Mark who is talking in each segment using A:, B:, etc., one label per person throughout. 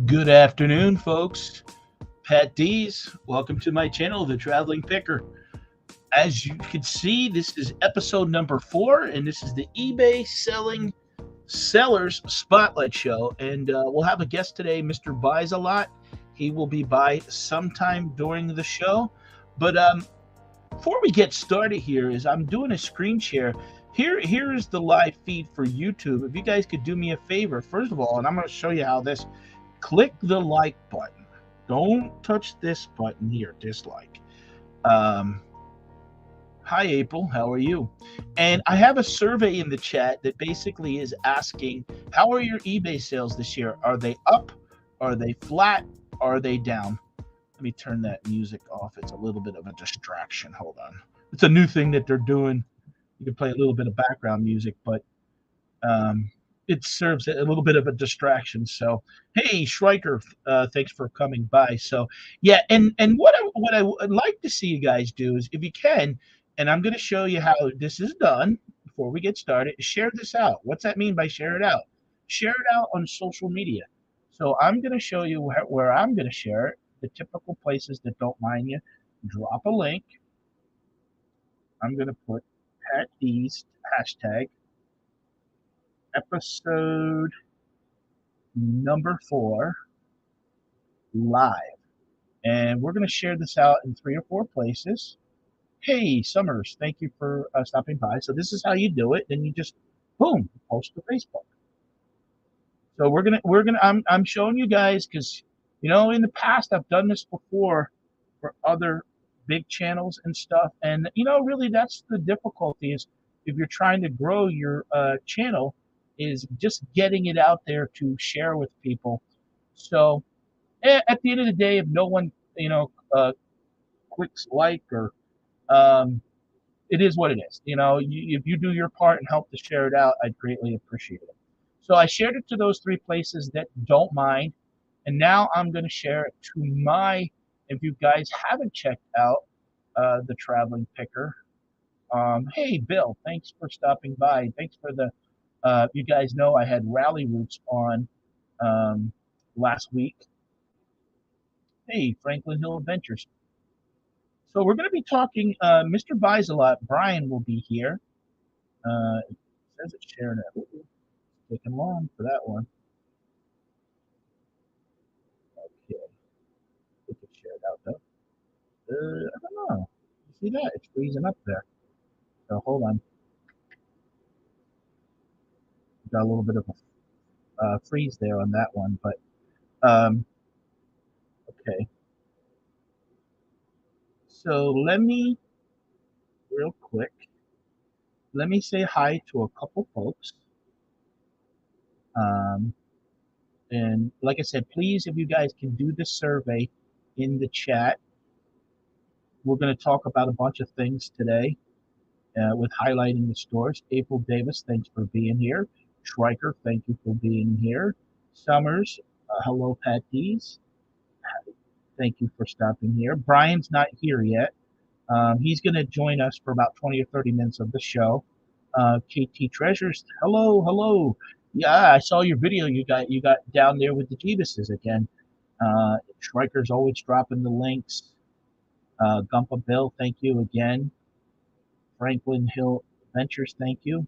A: Good afternoon, folks. Patdees, welcome to my channel, The Traveling Picker. As you can see, this is episode number 4, and this is the eBay Selling Sellers Spotlight Show. And we'll have a guest today, Mr. Buys a Lot. He will be by sometime during the show. But before we get started here, is I'm doing a screen share. Here is the live feed for YouTube. If you guys could do me a favor, first of all, and I'm going to show you how this. Click the like button. Don't touch this button here, dislike. Hi, April. How are you? And I have a survey in the chat that basically is asking, how are your eBay sales this year? Are they up? Are they flat? Are they down? Let me turn that music off. It's a little bit of a distraction. Hold on. It's a new thing that they're doing. You can play a little bit of background music, but it serves a little bit of a distraction. So, hey, Schreiker, thanks for coming by. So, yeah, and what I would like to see you guys do is, if you can, and I'm going to show you how this is done before we get started, share this out. What's that mean by share it out? Share it out on social media. So I'm going to show you where I'm going to share it, the typical places that don't mind you. Drop a link. I'm going to put Patdees hashtag episode number 4 live, and we're going to share this out in 3 or 4 places. Hey, Summers, thank you for stopping by. So this is how you do it. Then you just boom, post to Facebook. So I'm showing you guys because, in the past I've done this before for other big channels and stuff, and really that's the difficulty is if you're trying to grow your channel is just getting it out there to share with people. So at the end of the day, if no one clicks like or it is what it is. If you do your part and help to share it out, I'd greatly appreciate it. So I shared it to those 3 places that don't mind, and now I'm going to share it to my. If you guys haven't checked out the Traveling Picker, hey Bill, thanks for stopping by. Thanks for the. You guys know I had Rally Roots on last week. Hey, Franklin Hill Adventures. So we're going to be talking. Mr. Buys a Lot, Brian will be here. It says it's sharing it. Ooh, taking long for that one. Okay, we can share it out though. I don't know. You see that? It's freezing up there. So hold on. Got a little bit of a freeze there on that one, but okay. So let me, real quick, let me say hi to a couple folks. And like I said, please, if you guys can do the survey in the chat, we're going to talk about a bunch of things today with highlighting the stores. April Davis, thanks for being here. Schreiker, thank you for being here. Summers, hello, Patdees. Thank you for stopping here. Brian's not here yet. He's going to join us for about 20 or 30 minutes of the show. KT Treasures, hello. Yeah, I saw your video. You got down there with the Jeevuses again. Schreiker's always dropping the links. Gumpa Bill, thank you again. Franklin Hill Ventures, thank you.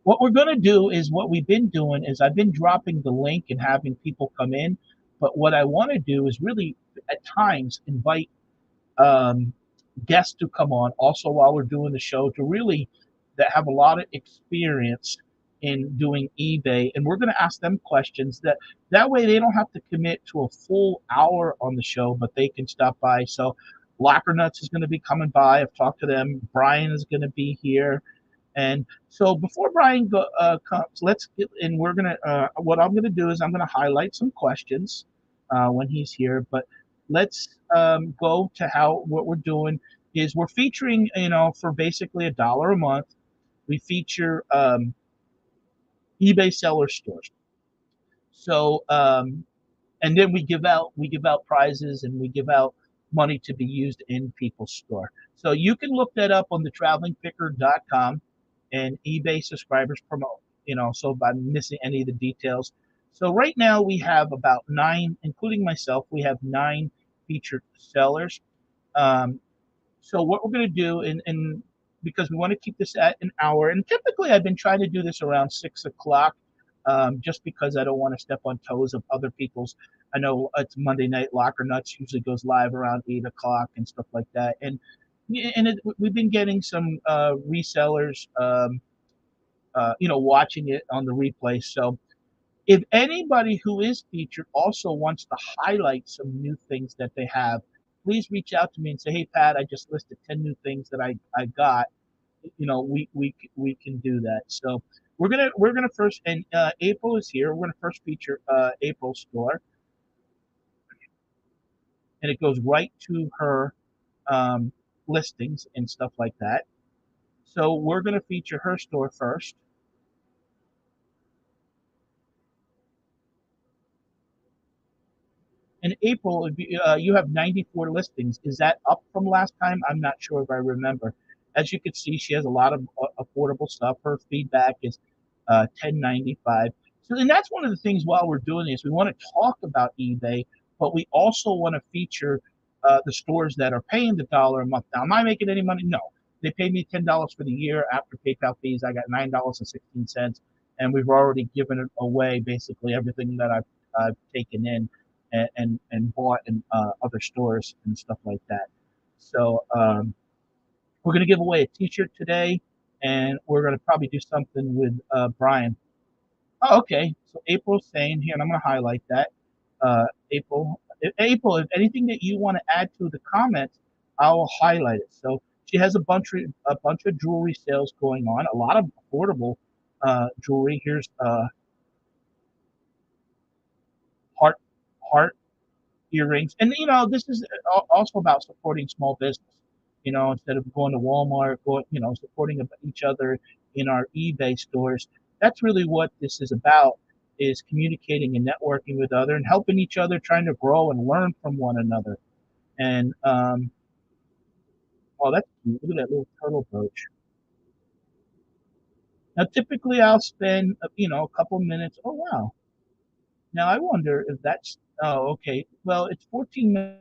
A: What we're going to do is what we've been doing is I've been dropping the link and having people come in. But what I want to do is really at times invite guests to come on also while we're doing the show to really that have a lot of experience in doing eBay, and we're going to ask them questions that way they don't have to commit to a full hour on the show, but they can stop by. So Locker Nuts is going to be coming by. I've talked to them. Brian is going to be here. And so before Brian comes, let's get, and we're going to, what I'm going to do is I'm going to highlight some questions when he's here, but let's go to how what we're doing is we're featuring, for basically $1 a month, we feature eBay seller stores. So, and then we give out prizes and we give out money to be used in people's store. So you can look that up on the travelingpicker.com and eBay subscribers promote, so by missing any of the details. So right now we have about nine, including myself, we have nine featured sellers. Um, so what we're going to do, and because we want to keep this at an hour, and typically I've been trying to do this around 6 o'clock, just because I don't want to step on toes of other people's. I know it's Monday Night Locker Nuts usually goes live around 8 o'clock and stuff like that, and we've been getting some resellers, watching it on the replay. So if anybody who is featured also wants to highlight some new things that they have, please reach out to me and say, "Hey, Pat, I just listed 10 new things that I got." We can do that. So we're gonna first, and April is here. We're gonna first feature April's store, and it goes right to her um, listings and stuff like that. So we're gonna feature her store first. In April, you have 94 listings. Is that up from last time? I'm not sure if I remember. As you can see, she has a lot of affordable stuff. Her feedback is 1095. So, and that's one of the things while we're doing this, we want to talk about eBay, but we also want to feature the stores that are paying the dollar a month. Now, am I making any money? No. They paid me $10 for the year after PayPal fees. I got $9.16, and we've already given it away, basically everything that I've taken in and bought in other stores and stuff like that. So we're going to give away a T-shirt today, and we're going to probably do something with Brian. Oh, okay. So April's saying here, and I'm going to highlight that. April, if anything that you want to add to the comments, I will highlight it. So she has a bunch of jewelry sales going on, a lot of affordable jewelry. Here's heart heart earrings. And this is also about supporting small business. Instead of going to Walmart, supporting each other in our eBay stores. That's really what this is about: is communicating and networking with other and helping each other, trying to grow and learn from one another. And oh, that's cute. Look at that little turtle brooch. Now, typically, I'll spend a couple minutes. Oh, wow. Now, I wonder if that's. Oh, okay. Well, it's 14 minutes.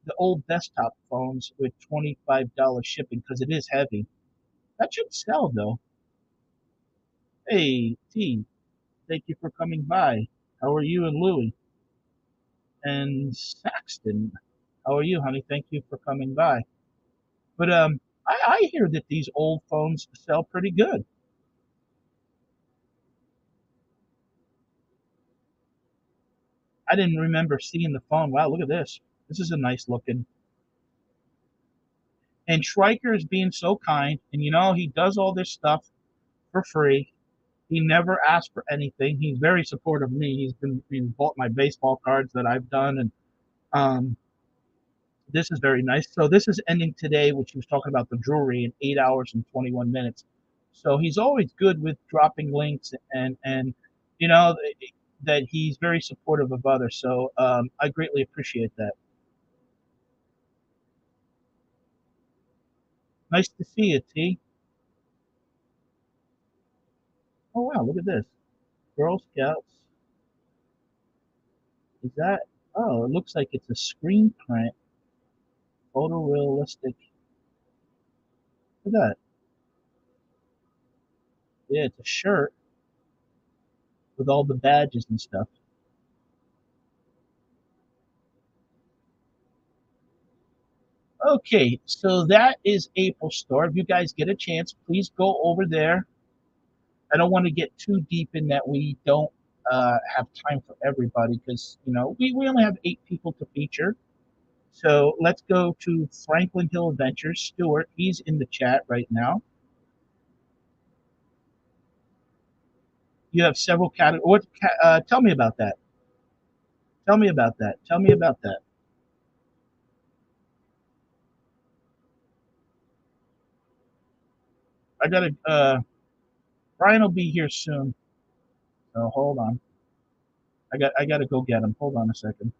A: The old desktop phones with $25 shipping because it is heavy. That should sell though. Hey, T, thank you for coming by. How are you and Louie? And Saxton, how are you, honey? Thank you for coming by. But I hear that these old phones sell pretty good. I didn't remember seeing the phone. Wow, look at this. This is a nice looking. And Schreiker is being so kind, and he does all this stuff for free. He never asked for anything. He's very supportive of me. He's bought my baseball cards that I've done, and um, this is very nice. So this is ending today, which he was talking about the jewelry in 8 hours and 21 minutes. So he's always good with dropping links and you know that he's very supportive of others. So I greatly appreciate that. Nice to see you, T. Oh wow, look at this. Girl Scouts. Is that? Oh, it looks like it's a screen print, photorealistic. Look at that. Yeah, it's a shirt with all the badges and stuff. Okay, so that is April Store. If you guys get a chance, please go over there. I don't want to get too deep in that we don't have time for everybody because, we only have 8 people to feature. So let's go to Franklin Hill Adventures. Stuart, he's in the chat right now. You have several categories. Tell me about that. Tell me about that. Tell me about that. I gotta. Brian will be here soon. So hold on. I gotta go get him. Hold on a second.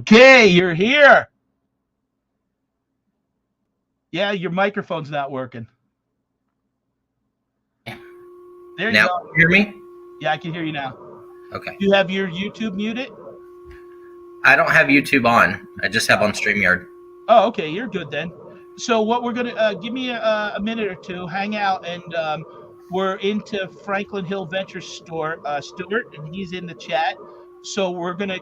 A: Okay, you're here. Yeah, your microphone's not working. There you
B: Now,
A: go.
B: can you hear me?
A: Yeah, I can hear you now.
B: Okay.
A: You have your YouTube muted?
B: I don't have YouTube on. I just have on StreamYard.
A: Oh, okay, you're good then. So what we're gonna give me a minute or two, hang out, and we're into Franklin Hill Ventures store, Stuart, and he's in the chat. So we're gonna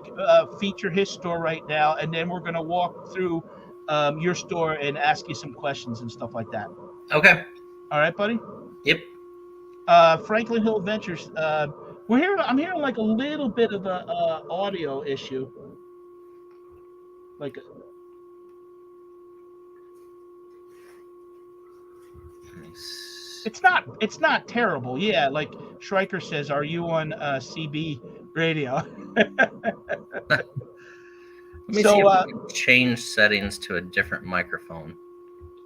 A: feature his store right now, and then we're gonna walk through your store and ask you some questions and stuff like that.
B: Okay.
A: All right, buddy.
B: Yep.
A: Franklin Hill Ventures. We're hearing. I'm hearing like a little bit of a audio issue. Like it's not terrible. Yeah, like Schreiker says, are you on CB radio?
B: Let me see if I can change settings to a different microphone.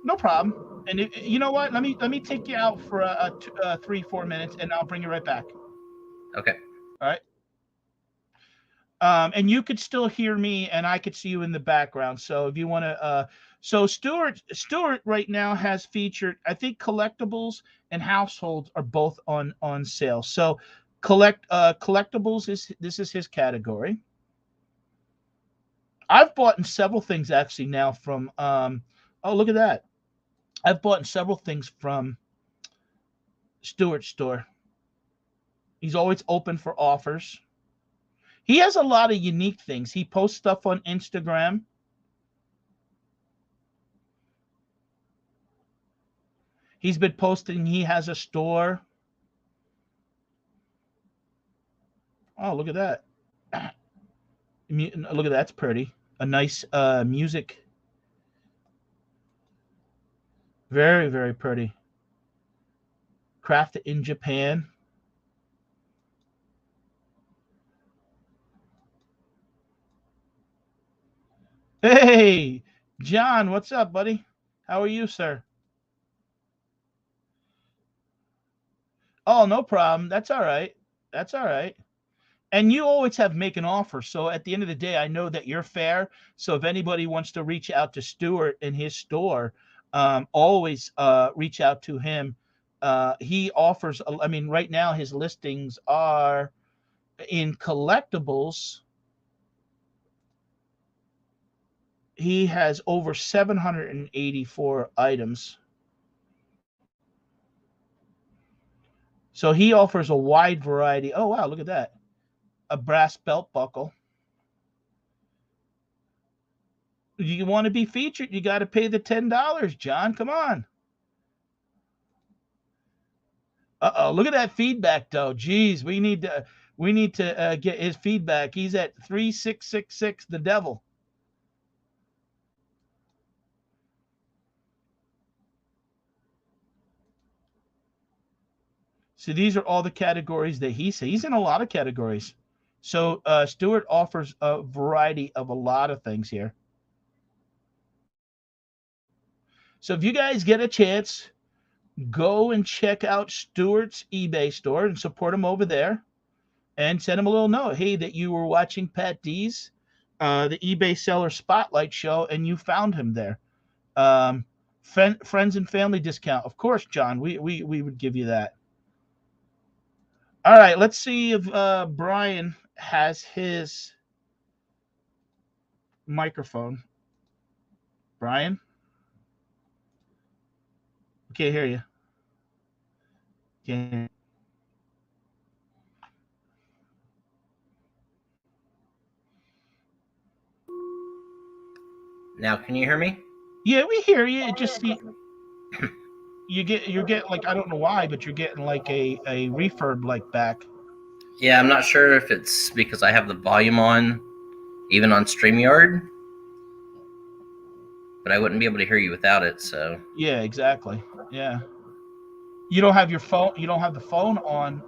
A: No problem. And you know what? Let me take you out for 3-4 minutes, and I'll bring you right back.
B: Okay.
A: All right. And you could still hear me, and I could see you in the background. So if you want to, so Stuart right now has featured, I think collectibles and households are both on sale. So collectibles is his category. I've bought several things actually now from oh, look at that. I've bought several things from Stuart's store. He's always open for offers. He has a lot of unique things. He posts stuff on Instagram. He's been posting. He has a store. Oh, look at that. Look at that. That's pretty. A nice music. Very, very pretty. Crafted in Japan. Hey, John, what's up, buddy? How are you, sir? Oh, no problem. That's all right. That's all right. And you always have make an offer. So at the end of the day, I know that you're fair. So if anybody wants to reach out to Stuart in his store, always reach out to him. He offers, I mean, right now his listings are in collectibles. He has over 784 items. So he offers a wide variety. Oh, wow, look at that. A brass belt buckle. You want to be featured, you got to pay the $10, John. Come on. Uh-oh, look at that feedback, though. Jeez, we need to get his feedback. He's at 3666, the devil. So these are all the categories that he says. He's in a lot of categories. So Stuart offers a variety of a lot of things here. So if you guys get a chance, go and check out Stuart's eBay store and support him over there. And send him a little note. Hey, that you were watching Patdees, the eBay Seller Spotlight Show, and you found him there. Friends and family discount. Of course, John, we would give you that. All right, let's see if Brian has his microphone. Brian? I can't hear you. Can't.
B: Now, can you hear me?
A: Yeah, we hear you. It just you're getting like, I don't know why, but you're getting like a refurb like back.
B: Yeah, I'm not sure if it's because I have the volume on, even on StreamYard, but I wouldn't be able to hear you without it. So
A: Yeah, exactly. Yeah. You don't have your phone. You don't have the phone on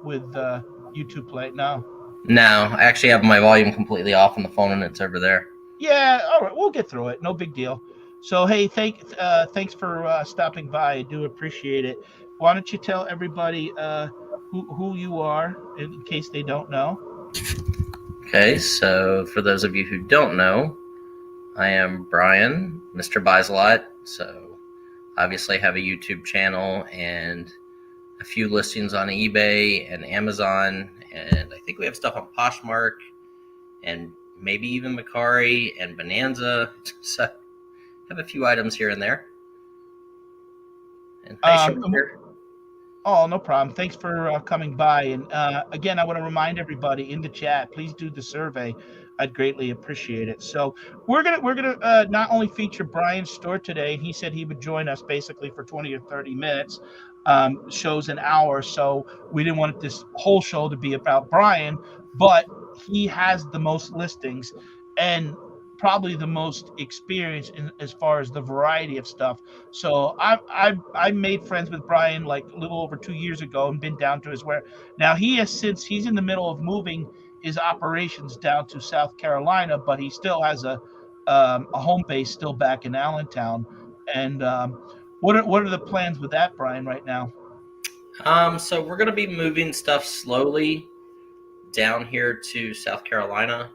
A: with YouTube Play. No.
B: no, I actually have my volume completely off on the phone, and it's over there.
A: Yeah. All right. We'll get through it. No big deal. So hey, thanks for stopping by. I do appreciate it. Why don't you tell everybody who you are in case they don't know?
B: Okay, so for those of you who don't know, I am Brian, Mr. Buys a Lot. So obviously I have a YouTube channel and a few listings on eBay and Amazon, and I think we have stuff on Poshmark and maybe even Macari and Bonanza. So I have a few items here and there. And hi, Sharon.
A: Oh, no problem. Thanks for coming by. And again, I want to remind everybody in the chat, please do the survey. I'd greatly appreciate it. So we're gonna not only feature Brian's store today, and he said he would join us basically for 20 or 30 minutes. Shows an hour, so we didn't want this whole show to be about Brian, but he has the most listings and probably the most experience in as far as the variety of stuff. So I made friends with Brian like a little over 2 years ago and been down to his where now he has since he's in the middle of moving his operations down to South Carolina, but he still has a home base still back in Allentown. And what are the plans with that, Brian, right now?
B: So we're gonna be moving stuff slowly down here to South Carolina.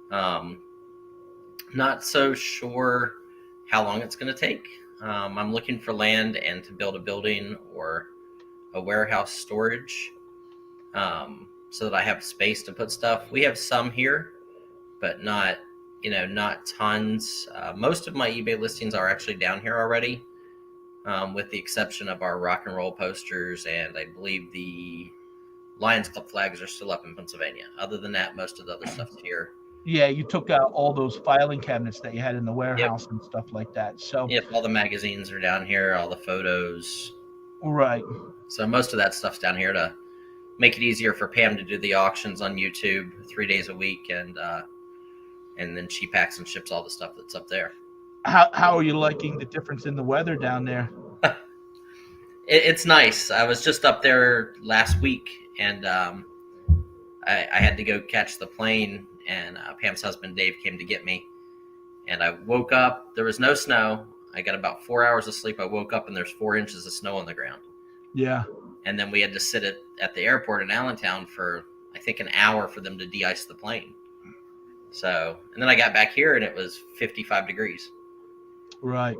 B: Um, Not so sure how long it's going to take. I'm looking for land and to build a building or a warehouse storage, so that I have space to put stuff. We have some here, but not tons. Most of my eBay listings are actually down here already, with the exception of our rock and roll posters, and I believe the Lions Club flags are still up in Pennsylvania. Other than that, most of the other stuff's here.
A: Yeah, you took out all those filing cabinets that you had in the warehouse.
B: Yep.
A: And stuff like that. So
B: Yep, all the magazines are down here, all the photos.
A: right.
B: So most of that stuff's down here to make it easier for Pam to do the auctions on YouTube 3 days a week, and then she packs and ships all the stuff that's up there.
A: How are you liking the difference in the weather down there?
B: It's nice. I was just up there last week, and I had to go catch the plane, and Pam's husband Dave came to get me. And I woke up. There was no snow. I got about 4 hours of sleep. I woke up, and there's 4 inches of snow on the ground.
A: Yeah.
B: And then we had to sit at the airport in Allentown for, I think, an hour for them to de-ice the plane. So, and then I got back here, and it was 55 degrees.
A: Right.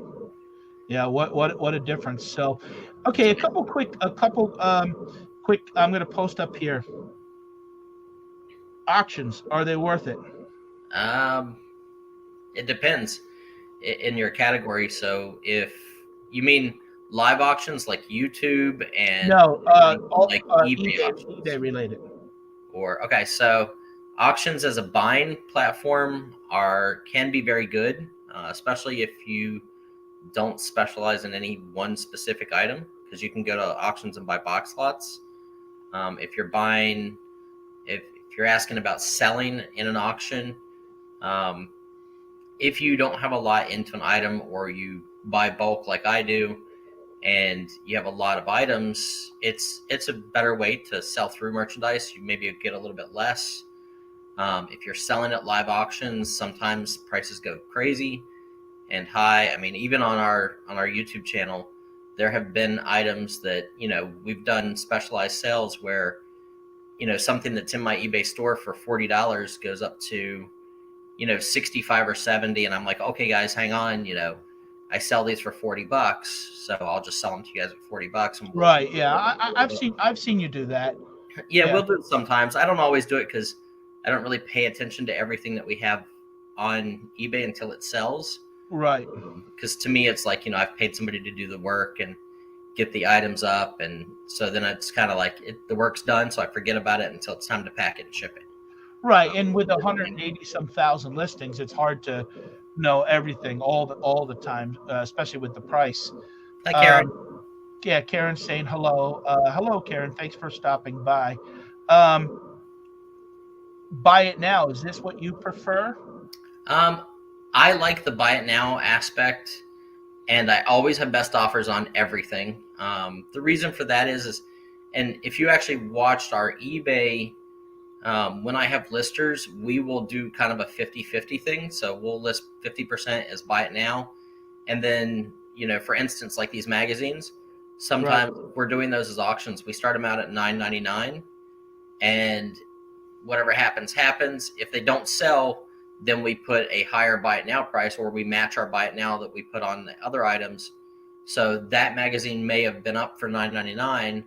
A: Yeah. What a difference. So, okay, a couple quick. I'm going to post up here. Auctions, are they worth it?
B: It depends in your category. So if you mean live auctions like YouTube and
A: No,
B: like
A: eBay related.
B: Or okay, so auctions as a buying platform can be very good, especially if you don't specialize in any one specific item, because you can go to auctions and buy box lots. If you're buying, if you're asking about selling in an auction, if you don't have a lot into an item, or you buy bulk like I do, and you have a lot of items, it's a better way to sell through merchandise. You maybe get a little bit less. If you're selling at live auctions, sometimes prices go crazy and high. I mean, even on our YouTube channel, there have been items that, we've done specialized sales where, something that's in my eBay store for $40 goes up to, 65 or 70. And I'm like, okay, guys, hang on. I sell these for $40, so I'll just sell them to you guys at $40. And
A: right. Yeah. I've seen you do that.
B: Yeah, we'll do it sometimes. I don't always do it because I don't really pay attention to everything that we have on eBay until it sells.
A: Right.
B: Because to me, it's like, I've paid somebody to do the work and get the items up. And so then it's kind of like the work's done. So I forget about it until it's time to pack it and ship it.
A: Right. And with 180 some thousand listings, it's hard to know everything all the time, especially with the price.
B: Hi, Karen.
A: Yeah, Karen's saying hello. Hello, Karen. Thanks for stopping by. Buy it now. Is this what you prefer?
B: I like the buy it now aspect, and I always have best offers on everything. The reason for that is, and if you actually watched our eBay, when I have listers, we will do kind of a 50-50 thing. So we'll list 50% as buy it now. And then, for instance, like these magazines, sometimes we're doing those as auctions. We start them out at $9.99, and whatever happens. If they don't sell, then we put a higher buy it now price, or we match our buy it now that we put on the other items. So that magazine may have been up for $9.99,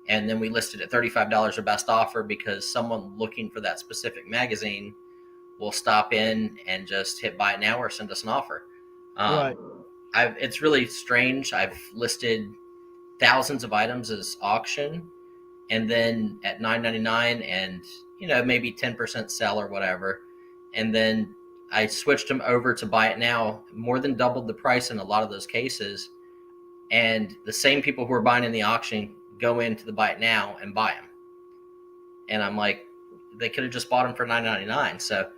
B: and then we listed at $35 or best offer because someone looking for that specific magazine will stop in and just hit buy it now or send us an offer.
A: Right.
B: It's really strange. I've listed thousands of items as auction, and then at $9.99, and maybe 10% sell or whatever, and then I switched them over to buy it now, more than doubled the price in a lot of those cases, and the same people who are buying in the auction go into the buy it now and buy them, and I'm like, they could have just bought them for $9.99. So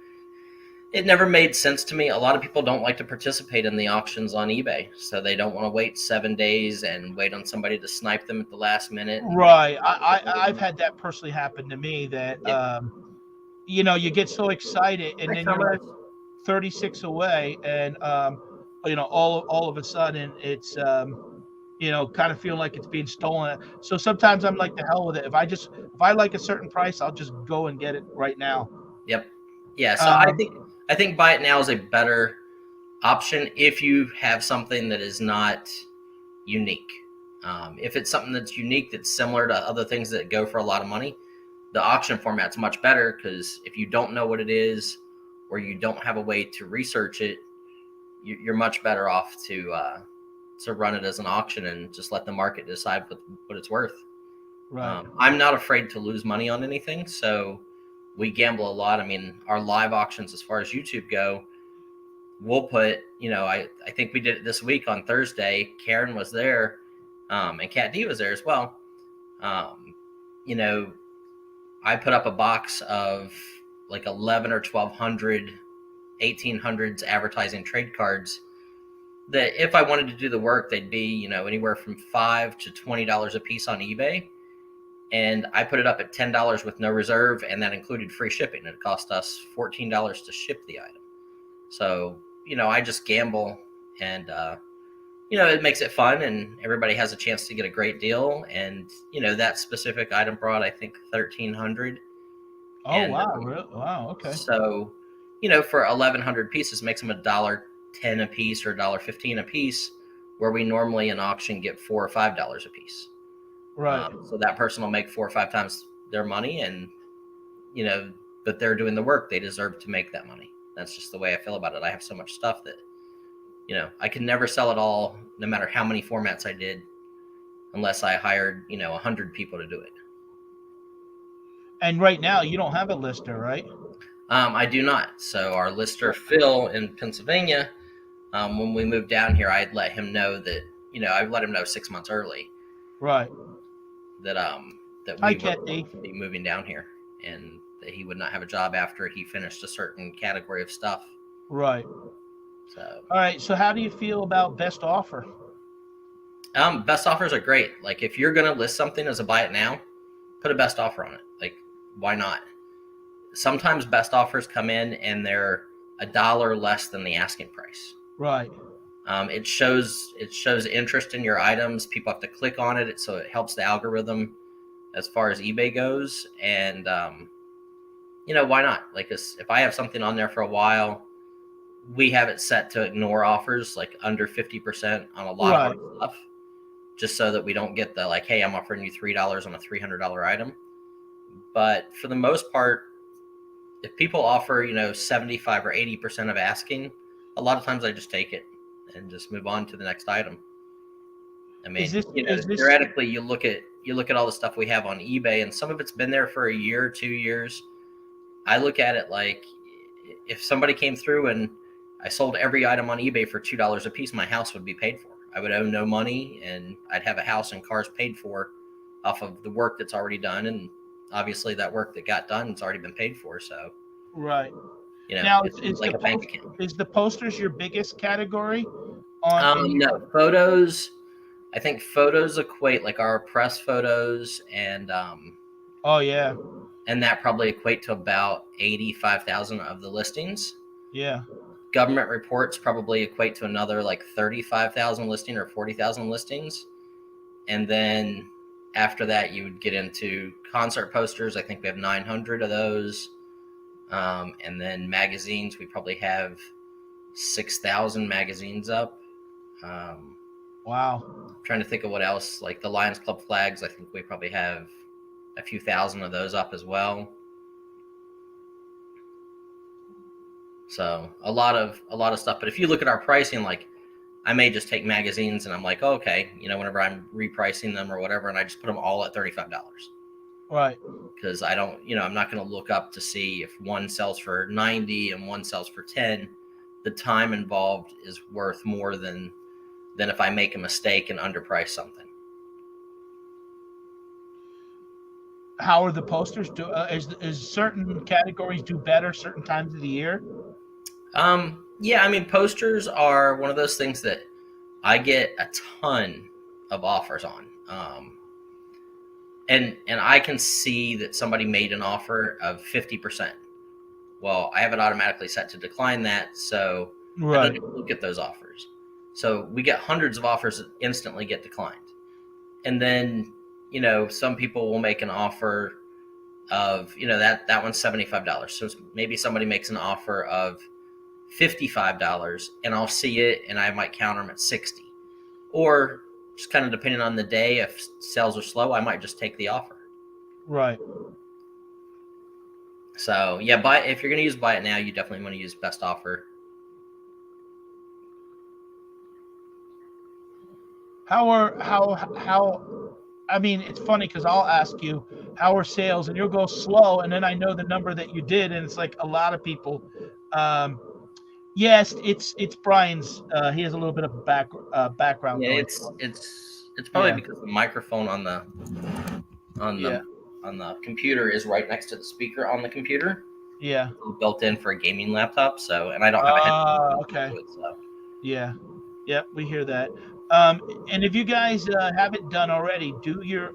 B: it never made sense to me. A lot of people don't like to participate in the auctions on eBay, so they don't want to wait 7 days and wait on somebody to snipe them at the last minute.
A: Right. I've had that personally happen to me, that
B: Yeah.
A: you get so excited, and then you're like 36 away, and all of a sudden it's kind of feeling like it's being stolen. So sometimes I'm like, the hell with it. If I like a certain price, I'll just go and get it right now.
B: Yep. Yeah. So
A: Um,
B: I think buy it now is a better option if you have something that is not unique. If it's something that's unique, that's similar to other things that go for a lot of money, the auction format's much better, because if you don't know what it is, or you don't have a way to research it, you're much better off to run it as an auction and just let the market decide what it's worth.
A: right.
B: I'm not afraid to lose money on anything, so we gamble a lot. I mean, our live auctions, as far as YouTube go, we'll put, I think we did it this week on Thursday. Karen was there, and Patdees was there as well. I put up a box of like 11 or 1200 1800s advertising trade cards that, if I wanted to do the work, they'd be, anywhere from $5 to $20 a piece on eBay. And I put it up at $10 with no reserve, and that included free shipping. It cost us $14 to ship the item. So, I just gamble, and it makes it fun, and everybody has a chance to get a great deal. And that specific item brought, I think, 1,300.
A: Oh,
B: and,
A: wow. Really? Wow. Okay.
B: So, for 1,100 pieces, makes them $1.10 a piece or $1.15 a piece, where we normally in auction get $4 or $5 a piece.
A: Right.
B: So that person will make 4 or 5 times their money, and but they're doing the work. They deserve to make that money. That's just the way I feel about it. I have so much stuff that I could never sell it all, no matter how many formats I did, unless I hired 100 people to do it.
A: And right now you don't have a lister, right?
B: I do not. So our lister, Phil, in Pennsylvania, when we moved down here, I'd let him know that, I let him know 6 months early.
A: Right.
B: That we would be moving down here, and that he would not have a job after he finished a certain category of stuff.
A: Right.
B: So.
A: All right. So how do you feel about best offer?
B: Best offers are great. Like, if you're gonna list something as a buy it now, put a best offer on it. Like, why not? Sometimes best offers come in and they're $1 less than the asking price.
A: Right.
B: It shows interest in your items. People have to click on it, so it helps the algorithm as far as eBay goes. And why not? Like, if I have something on there for a while, we have it set to ignore offers like under 50% on a lot of our stuff, just so that we don't get the like, hey, I'm offering you $3 on a $300 item. But for the most part, if people offer 75 or 80% of asking, a lot of times I just take it and just move on to the next item. I mean, theoretically, you look at all the stuff we have on eBay, and some of it's been there for a year, 2 years. I look at it like, if somebody came through and I sold every item on eBay for $2 a piece, my house would be paid for. I would owe no money, and I'd have a house and cars paid for off of the work that's already done. And obviously that work that got done has already been paid for. So,
A: right.
B: Now, it's like a bank account.
A: Is the posters your biggest category?
B: No, photos. I think photos equate, like our press photos, and
A: oh yeah,
B: and that probably equate to about 85,000 of the listings.
A: Yeah.
B: Government reports probably equate to another like 35,000 listing or 40,000 listings. And then After that, you would get into concert posters. I think we have 900 of those. And then magazines, we probably have 6,000 magazines up.
A: Wow.
B: Trying to think of what else, like the Lions Club flags. I think we probably have a few thousand of those up as well. So a lot of stuff. But if you look at our pricing, like I may just take magazines and I'm like, oh, okay, whenever I'm repricing them or whatever, and I just put them all at $35.
A: Right.
B: Because I don't, I'm not going to look up to see if one sells for 90 and one sells for 10. The time involved is worth more than if I make a mistake and underprice something.
A: How are the posters do? Is certain categories do better certain times of the year?
B: Yeah, I mean, posters are one of those things that I get a ton of offers on. And I can see that somebody made an offer of 50%. Well, I have it automatically set to decline that, so I don't look at those offers. So we get hundreds of offers that instantly get declined. And then, some people will make an offer of, that one's $75. So maybe somebody makes an offer of $55 and I'll see it and I might counter them at 60. Or just kind of depending on the day, if sales are slow, I might just take the offer.
A: Right.
B: So yeah, if you're going to use buy it now, you definitely want to use best offer.
A: I mean, it's funny because I'll ask you, how are sales? And you'll go slow. And then I know the number that you did. And it's like a lot of people. Yes, it's Brian's. He has a little bit of background.
B: Yeah,
A: going.
B: it's probably because the microphone on the computer is right next to the speaker on the computer.
A: Yeah.
B: Built in for a gaming laptop. So, and I don't have a headphone.
A: Okay.
B: To it, so.
A: Yeah. Yep. We hear that. And if you guys haven't done already, do your.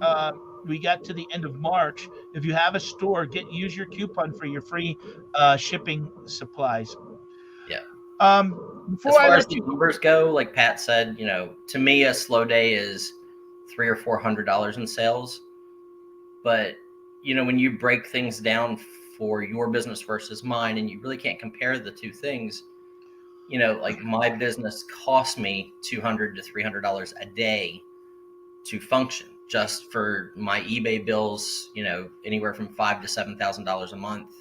A: We got to the end of March. If you have a store, use your coupon for your free shipping supplies.
B: Yeah.
A: Before
B: as far
A: I
B: as the numbers go, like Pat said, to me a slow day is $300 or $400 in sales. But when you break things down for your business versus mine, and you really can't compare the two things, like my business costs me $200 to $300 a day to function, just for my eBay bills, anywhere from $5,000 to $7,000 a month.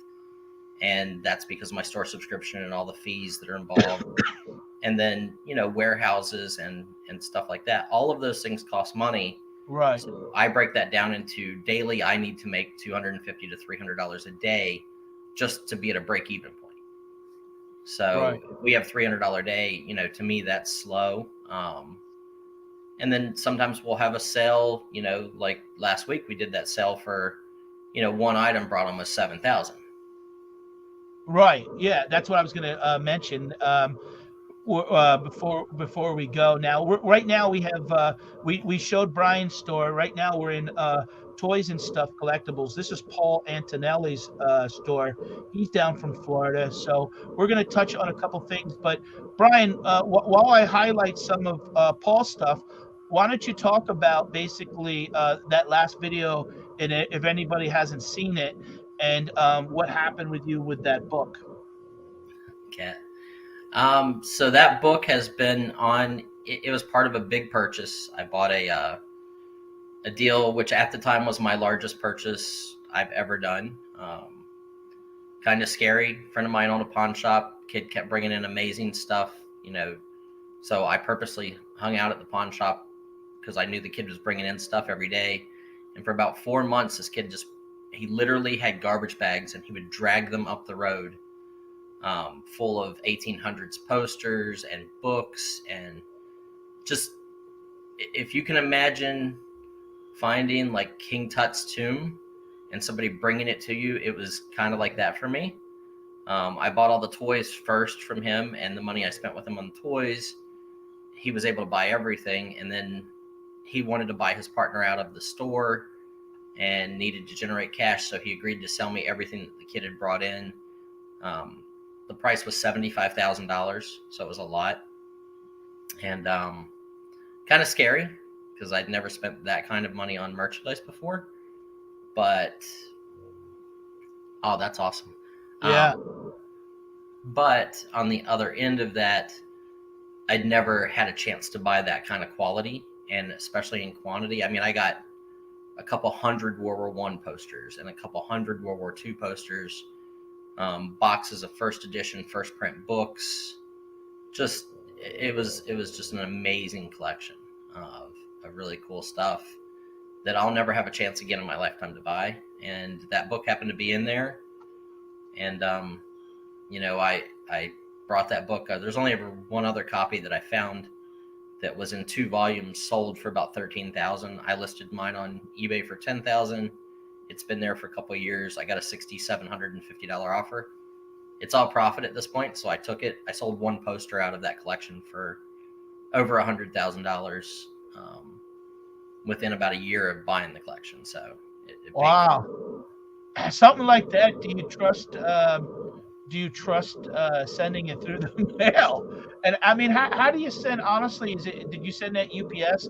B: And that's because of my store subscription and all the fees that are involved. And then, warehouses and stuff like that. All of those things cost money.
A: Right.
B: So I break that down into daily. I need to make $250 to $300 a day just to be at a break-even point. So if we have $300 a day, to me, that's slow. And then sometimes we'll have a sale, like last week we did that sale for, one item brought almost $7,000.
A: Right. Yeah, that's what I was going to mention before we go. Now, right now we have we showed Brian's store. Right now we're in Toys and Stuff Collectibles. This is Paul Antonelli's store. He's down from Florida, so we're going to touch on a couple things. But Brian, while I highlight some of Paul's stuff, why don't you talk about basically that last video, and if anybody hasn't seen it, and what happened with you with that book?
B: Okay. So that book has been on. It was part of a big purchase. I bought a deal, which at the time was my largest purchase I've ever done. Kind of scary. A friend of mine owned a pawn shop. Kid kept bringing in amazing stuff, So I purposely hung out at the pawn shop because I knew the kid was bringing in stuff every day. And for about 4 months, this kid he literally had garbage bags and he would drag them up the road, full of 1800s posters and books. And just, if you can imagine finding like King Tut's tomb and somebody bringing it to you, it was kind of like that for me. I bought all the toys first from him, and the money I spent with him on the toys, he was able to buy everything. And then he wanted to buy his partner out of the store and needed to generate cash, so he agreed to sell me everything that the kid had brought in. The price was $75,000, so it was a lot. And kind of scary, because I'd never spent that kind of money on merchandise before. But oh, that's awesome.
A: Yeah.
B: But on the other end of that, I'd never had a chance to buy that kind of quality, and especially in quantity. I mean, I got a couple hundred World War One posters and a couple hundred World War Two posters, boxes of first edition, first print books. Just it was just an amazing collection of really cool stuff that I'll never have a chance again in my lifetime to buy. And that book happened to be in there, and I brought that book. There's only ever one other copy that I found that was in 2 volumes, sold for about $13,000. I listed mine on eBay for $10,000. It's been there for a couple of years. I got a $6,750 offer. It's all profit at this point, so I took it. I sold one poster out of that collection for over $100,000 within about a year of buying the collection. So it
A: Wow. Something like that. Do you trust sending it through the mail? And I mean, how do you send? Honestly, did you send that UPS?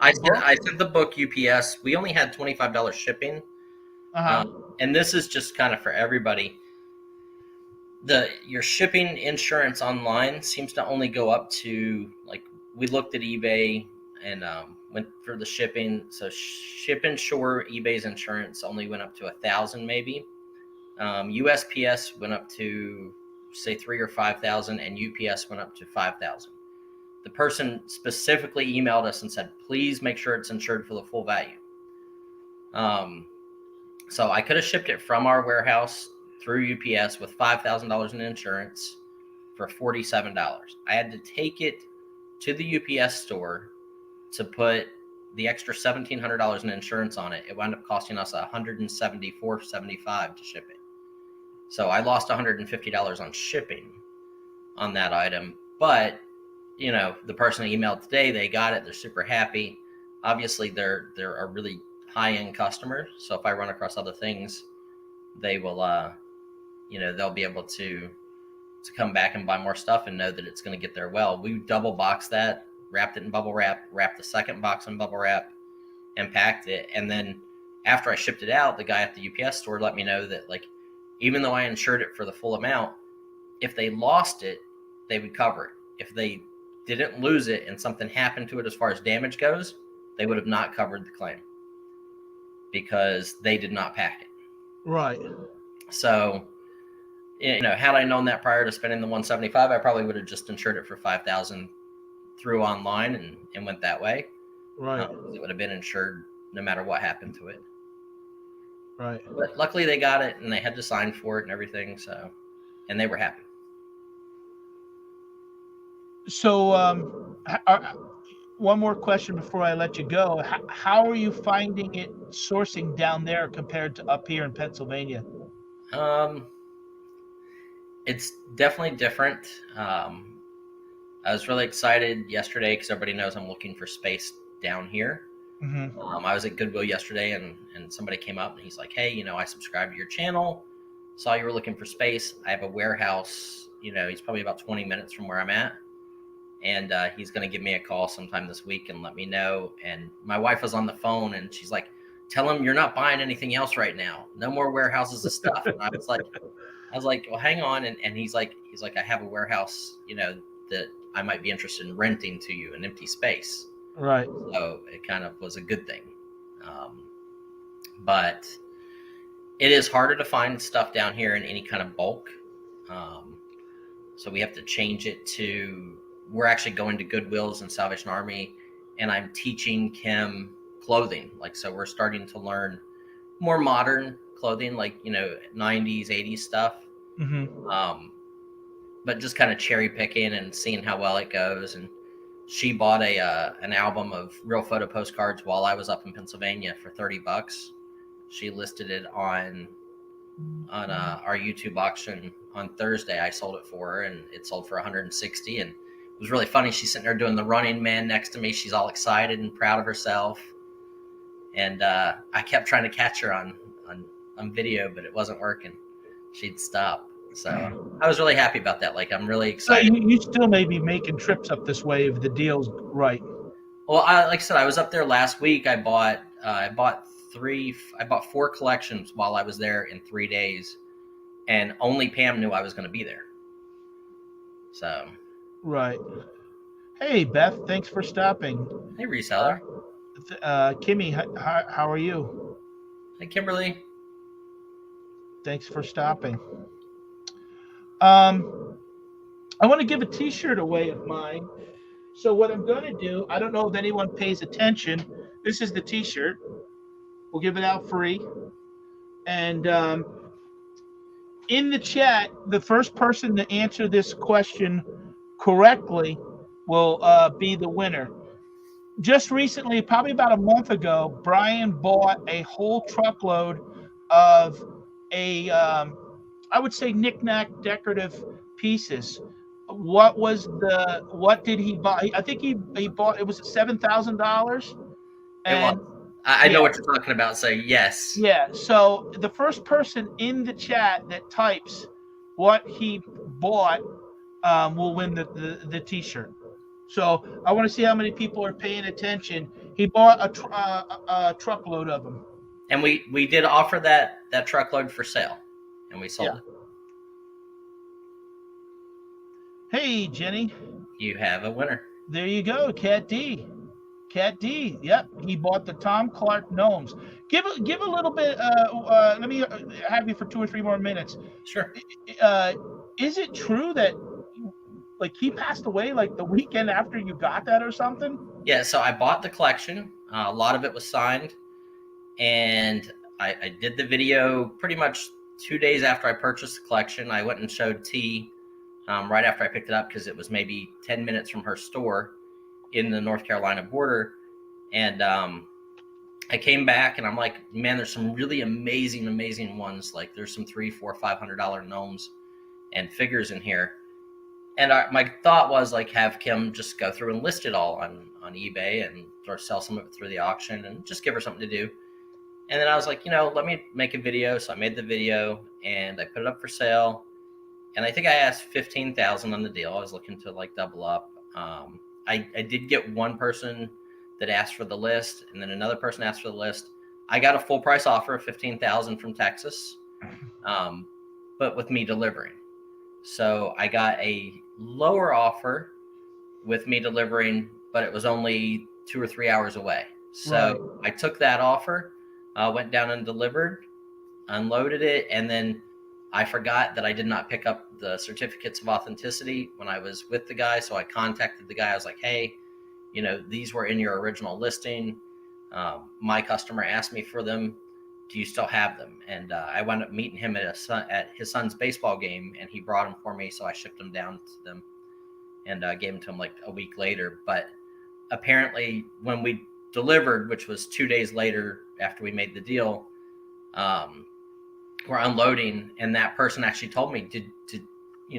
B: I sent the book UPS. We only had $25 shipping, and this is just kind of for everybody. Your shipping insurance online seems to only go up to, like, we looked at eBay and went for the shipping. So Ship and Shore, eBay's insurance only went up to $1,000 maybe. USPS went up to say 3,000 or 5,000, and UPS went up to 5,000. The person specifically emailed us and said, please make sure it's insured for the full value. So I could have shipped it from our warehouse through UPS with $5,000 in insurance for $47. I had to take it to the UPS store to put the extra $1,700 in insurance on it. It wound up costing us $174.75 to ship it. So I lost $150 on shipping on that item. But, the person who emailed today, they got it. They're super happy. Obviously, they're a really high-end customer. So if I run across other things, they will, they'll be able to come back and buy more stuff and know that it's going to get there well. We double boxed that, wrapped it in bubble wrap, wrapped the second box in bubble wrap, and packed it. And then after I shipped it out, the guy at the UPS store let me know that, like, even though I insured it for the full amount, if they lost it, they would cover it. If they didn't lose it and something happened to it as far as damage goes, they would have not covered the claim because they did not pack it.
A: Right.
B: So, had I known that prior to spending the $175, I probably would have just insured it for $5,000 through online and went that way.
A: Right.
B: It would have been insured no matter what happened to it.
A: Right.
B: But luckily they got it and they had to sign for it and everything. So, and they were happy.
A: So, one more question before I let you go. How are you finding it sourcing down there compared to up here in Pennsylvania?
B: It's definitely different. I was really excited yesterday because everybody knows I'm looking for space down here.
A: Mm-hmm.
B: I was at Goodwill yesterday and somebody came up and he's like, hey, I subscribed to your channel, saw you were looking for space. I have a warehouse, he's probably about 20 minutes from where I'm at. And he's going to give me a call sometime this week and let me know. And my wife was on the phone and she's like, tell him you're not buying anything else right now. No more warehouses of stuff. And I was like, well, hang on. And he's like, I have a warehouse, that I might be interested in renting to you, an empty space.
A: Right.
B: So it kind of was a good thing. But it is harder to find stuff down here in any kind of bulk. So we have to change it to, we're actually going to Goodwills and Salvation Army, and I'm teaching Kim clothing. Like, so we're starting to learn more modern clothing, like, 90s, 80s stuff.
A: Mm-hmm.
B: But just kind of cherry picking and seeing how well it goes. And she bought an album of real photo postcards while I was up in Pennsylvania for $30. She listed it on our YouTube auction on Thursday. I sold it for her, and it sold for $160. And it was really funny. She's sitting there doing the Running Man next to me. She's all excited and proud of herself. And I kept trying to catch her on video, but it wasn't working. She'd stop. So I was really happy about that. Like, I'm really excited.
A: So you still may be making trips up this way if the deal's right.
B: Well, like I said, I was up there last week. I bought 4 collections while I was there in 3 days, and only Pam knew I was going to be there. So,
A: Right. Hey, Beth, thanks for stopping.
B: hey, reseller.
A: Kimmy, how are you?
B: Hey, Kimberly.
A: Thanks for stopping. Um, I want to give a T-shirt away of mine. So what I'm going to do, I don't know if anyone pays attention. This is the T-shirt. We'll give it out free. And in the chat, the first person to answer this question correctly will be the winner. Just recently, probably about a month ago, Brian bought a whole truckload of I would say knickknack decorative pieces. What did he buy? I think he bought, it was $7,000.
B: It was.
A: And
B: I know
A: yeah,
B: what you're talking about. So yes.
A: yeah. So the first person in the chat that types what he bought will win the T-shirt. So I want to see how many people are paying attention. He bought a truckload of them.
B: And we did offer that truckload for sale, and we sold it.
A: Hey, Jenny.
B: You have a winner.
A: There you go, Cat D. Cat D. Yep, he bought the Tom Clark gnomes. Give a little bit. Let me have you for 2 or 3 more minutes.
B: Sure.
A: Is it true that like he passed away like the weekend after you got that or something?
B: Yeah. So I bought the collection. A lot of it was signed, and I did the video pretty much 2 days after I purchased the collection. I went and showed T right after I picked it up because it was maybe 10 minutes from her store in the North Carolina border. And I came back and I'm like, man, there's some really amazing ones. Like there's some $300, $400, $500 gnomes and figures in here. And my thought was like, have Kim just go through and list it all on eBay and or sell some of it through the auction and just give her something to do. And then I was like, let me make a video. So I made the video and I put it up for sale. And I think I asked $15,000 on the deal. I was looking to like double up. I did get one person that asked for the list, and then another person asked for the list. I got a full price offer of $15,000 from Texas, but with me delivering. So I got a lower offer with me delivering, but it was only 2 or 3 hours away. So right. I took that offer, went down and delivered, unloaded it, and then I forgot that I did not pick up the certificates of authenticity when I was with the guy. So I contacted the guy. I was like, hey, these were in your original listing. My customer asked me for them. Do you still have them? And I wound up meeting him at his son's baseball game, and he brought them for me. So I shipped them down to them and gave them to him like a week later. But apparently when we delivered, which was 2 days later after we made the deal, we're unloading, and that person actually told me, did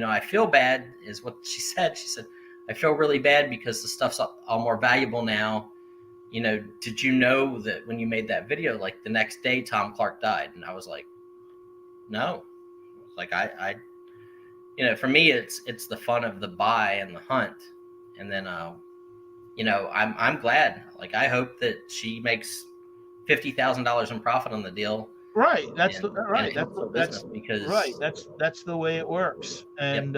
B: I feel bad is what she said. She said, I feel really bad because the stuff's all more valuable now. Did you know that when you made that video, like the next day Tom Clark died? And I was like, no. Like I for me it's the fun of the buy and the hunt. And then I'm glad. Like I hope that she makes $50,000 in profit on the deal.
A: Right. That's the way it works. And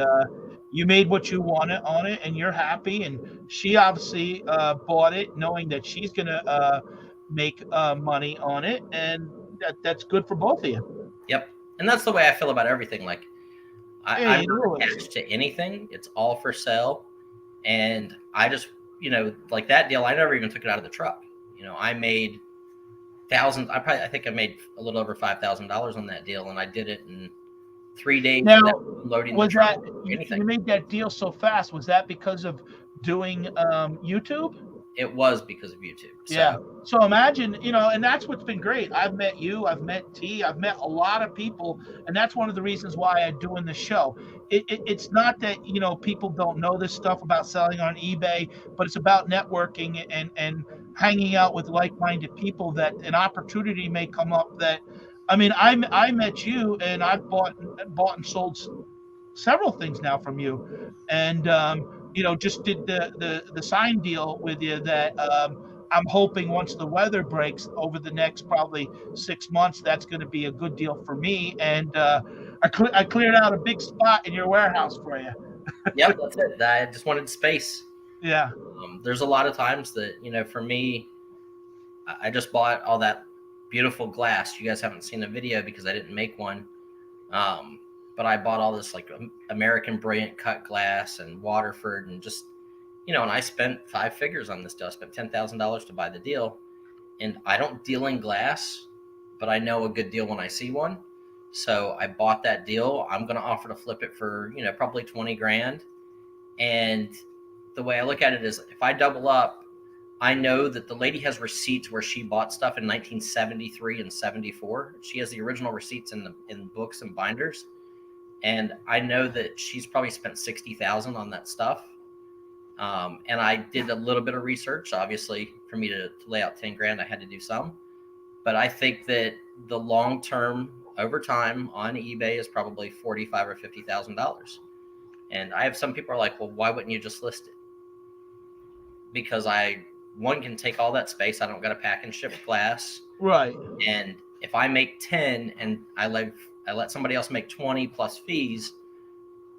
A: you made what you wanted on it, and you're happy. And she obviously bought it knowing that she's gonna make money on it, and that's good for both of you.
B: Yep. And that's the way I feel about everything. Like I'm not attached to anything. It's all for sale. And I just like that deal, I never even took it out of the truck. I made thousands. I think I made a little over $5,000 on that deal, and I did it in 3 days.
A: Now,
B: loading
A: was that you made that deal so fast? Was that because of doing YouTube?
B: It was because of YouTube.
A: So. Yeah. So imagine, and that's what's been great. I've met you, I've met T, I've met a lot of people, and that's one of the reasons why I'm doing the show. It's not that people don't know this stuff about selling on eBay, but it's about networking and hanging out with like-minded people that an opportunity may come up. That I met you, and I've bought and sold several things now from you, and just did the sign deal with you that I'm hoping once the weather breaks over the next probably 6 months, that's going to be a good deal for me. And I cleared out a big spot in your warehouse for you.
B: Yep, that's it. I just wanted space.
A: Yeah.
B: There's a lot of times that, for me, I just bought all that beautiful glass. You guys haven't seen a video because I didn't make one. But I bought all this like American Brilliant cut glass and Waterford and just, and I spent 5 figures on this deal. I spent $10,000 to buy the deal. And I don't deal in glass, but I know a good deal when I see one. So I bought that deal. I'm going to offer to flip it for, probably 20 grand. And the way I look at it is if I double up, I know that the lady has receipts where she bought stuff in 1973 and 74. She has the original receipts in books and binders. And I know that she's probably spent 60,000 on that stuff. And I did a little bit of research. Obviously, for me to lay out 10 grand, I had to do some. But I think that the long term over time on eBay is probably $45,000 or $50,000. And I have some people are like, well, why wouldn't you just list it? Because one can take all that space. I don't got to pack and ship glass.
A: Right.
B: And if I make 10 and I let somebody else make 20 plus fees,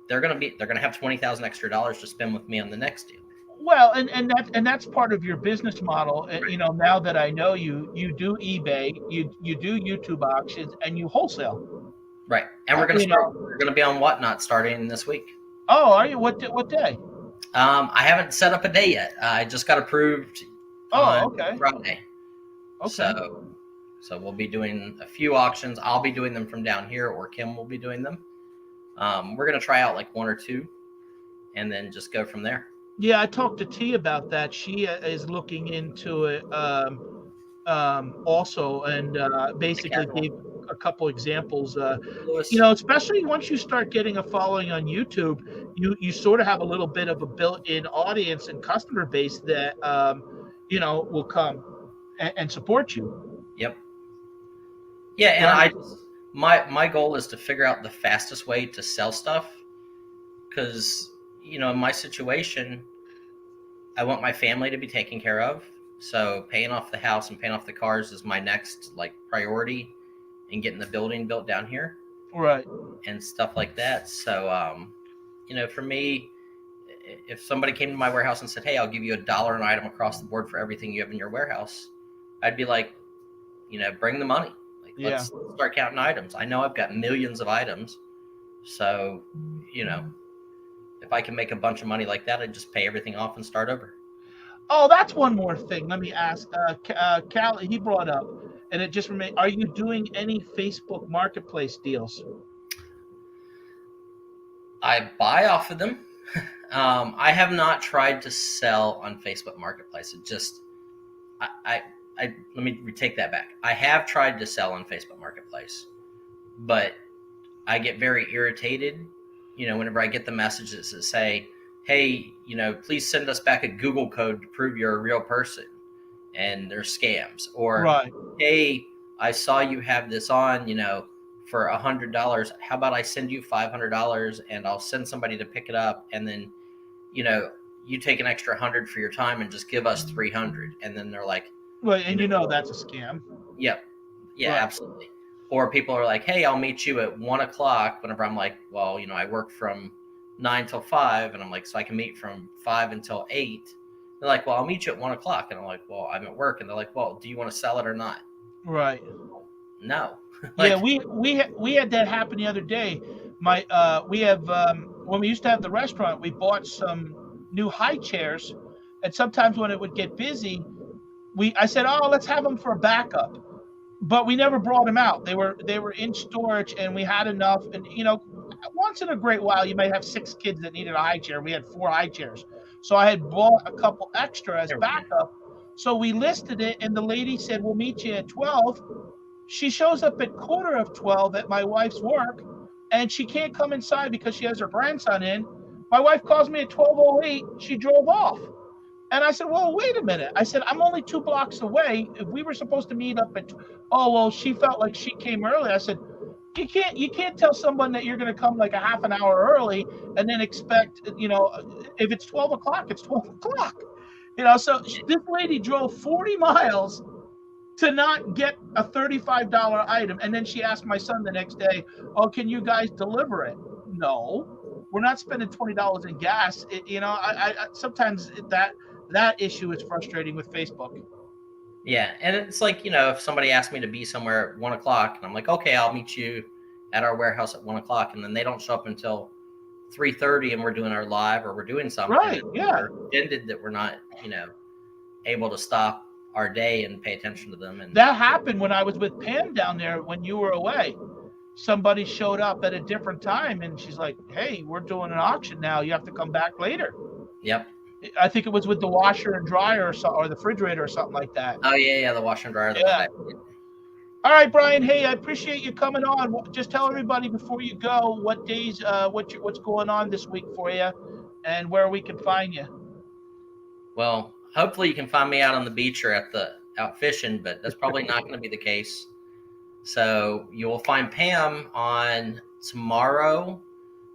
B: they're gonna have $20,000 extra dollars to spend with me on the next deal.
A: Well, and that's part of your business model. Right. Now that I know you do eBay, you do YouTube auctions, and you wholesale.
B: Right, and we're gonna be on Whatnot starting this week.
A: Oh, are you? What day?
B: I haven't set up a day yet. I just got approved.
A: Okay.
B: Friday. Okay. So we'll be doing a few auctions. I'll be doing them from down here, or Kim will be doing them. We're going to try out like 1 or 2 and then just go from there.
A: Yeah, I talked to T about that. She is looking into it also, and basically gave a couple examples. Especially once you start getting a following on YouTube, you sort of have a little bit of a built-in audience and customer base that will come and support you.
B: Yep. Yeah, and my goal is to figure out the fastest way to sell stuff, because in my situation, I want my family to be taken care of. So paying off the house and paying off the cars is my next priority, and getting the building built down here,
A: right,
B: and stuff like that. So for me, if somebody came to my warehouse and said, hey, I'll give you $1 an item across the board for everything you have in your warehouse, I'd be like, bring the money. Let's start counting items. I know I've got millions of items. So, if I can make a bunch of money like that, I'd just pay everything off and start over.
A: Oh, that's one more thing. Let me ask. Cal, he brought up, and it just remained, are you doing any Facebook Marketplace deals?
B: I buy off of them. I have not tried to sell on Facebook Marketplace. It just, let me retake that back. I have tried to sell on Facebook Marketplace, but I get very irritated, whenever I get the messages that say, hey, please send us back a Google code to prove you're a real person, and they're scams. Or, right, hey, I saw you have this on, for $100. How about I send you $500 and I'll send somebody to pick it up, and then, you take an extra 100 for your time and just give us 300. And then they're like,
A: well, and that's a scam.
B: Yep. Yeah, right. Absolutely. Or people are like, hey, I'll meet you at 1 o'clock, whenever I'm like, well, I work from 9 till 5, and I'm like, so I can meet from 5 until 8. They're like, well, I'll meet you at 1 o'clock. And I'm like, well, I'm at work. And they're like, well, do you want to sell it or not?
A: Right.
B: No.
A: Yeah, we had that happen the other day. We have when we used to have the restaurant, we bought some new high chairs, and sometimes when it would get busy, I said, oh, let's have them for a backup, but we never brought them out. They were in storage, and we had enough. And once in a great while, you might have 6 kids that needed a high chair. We had 4 high chairs, so I had bought a couple extra as backup. So we listed it, and the lady said, we'll meet you at 12. She shows up at 11:45 at my wife's work, and she can't come inside because she has her grandson in. My wife calls me at 12:08. She drove off. And I said, well, wait a minute. I said, I'm only 2 blocks away. If we were supposed to meet up at, she felt like she came early. I said, you can't tell someone that you're going to come like a half an hour early and then expect, if it's 12 o'clock, it's 12 o'clock. So this lady drove 40 miles to not get a $35 item. And then she asked my son the next day, "Oh, can you guys deliver it?" No, we're not spending $20 in gas. I sometimes that issue is frustrating with Facebook.
B: Yeah, and it's like, if somebody asked me to be somewhere at 1 o'clock, and I'm like, okay, I'll meet you at our warehouse at 1 o'clock, and then they don't show up until 3:30, and we're doing our live or we're doing something.
A: Right? Yeah.
B: They're offended that we're not, able to stop our day and pay attention to them. And
A: that happened when I was with Pam down there when you were away. Somebody showed up at a different time, and she's like, "Hey, we're doing an auction now. You have to come back later."
B: Yep.
A: I think it was with the washer and dryer or the refrigerator or something like that.
B: Oh yeah, the washer and dryer.
A: Yeah. All right, Brian. Hey, I appreciate you coming on. Just tell everybody before you go what days, what's going on this week for you, and where we can find you.
B: Well, hopefully you can find me out on the beach or out fishing, but that's probably not going to be the case. So you will find Pam on tomorrow.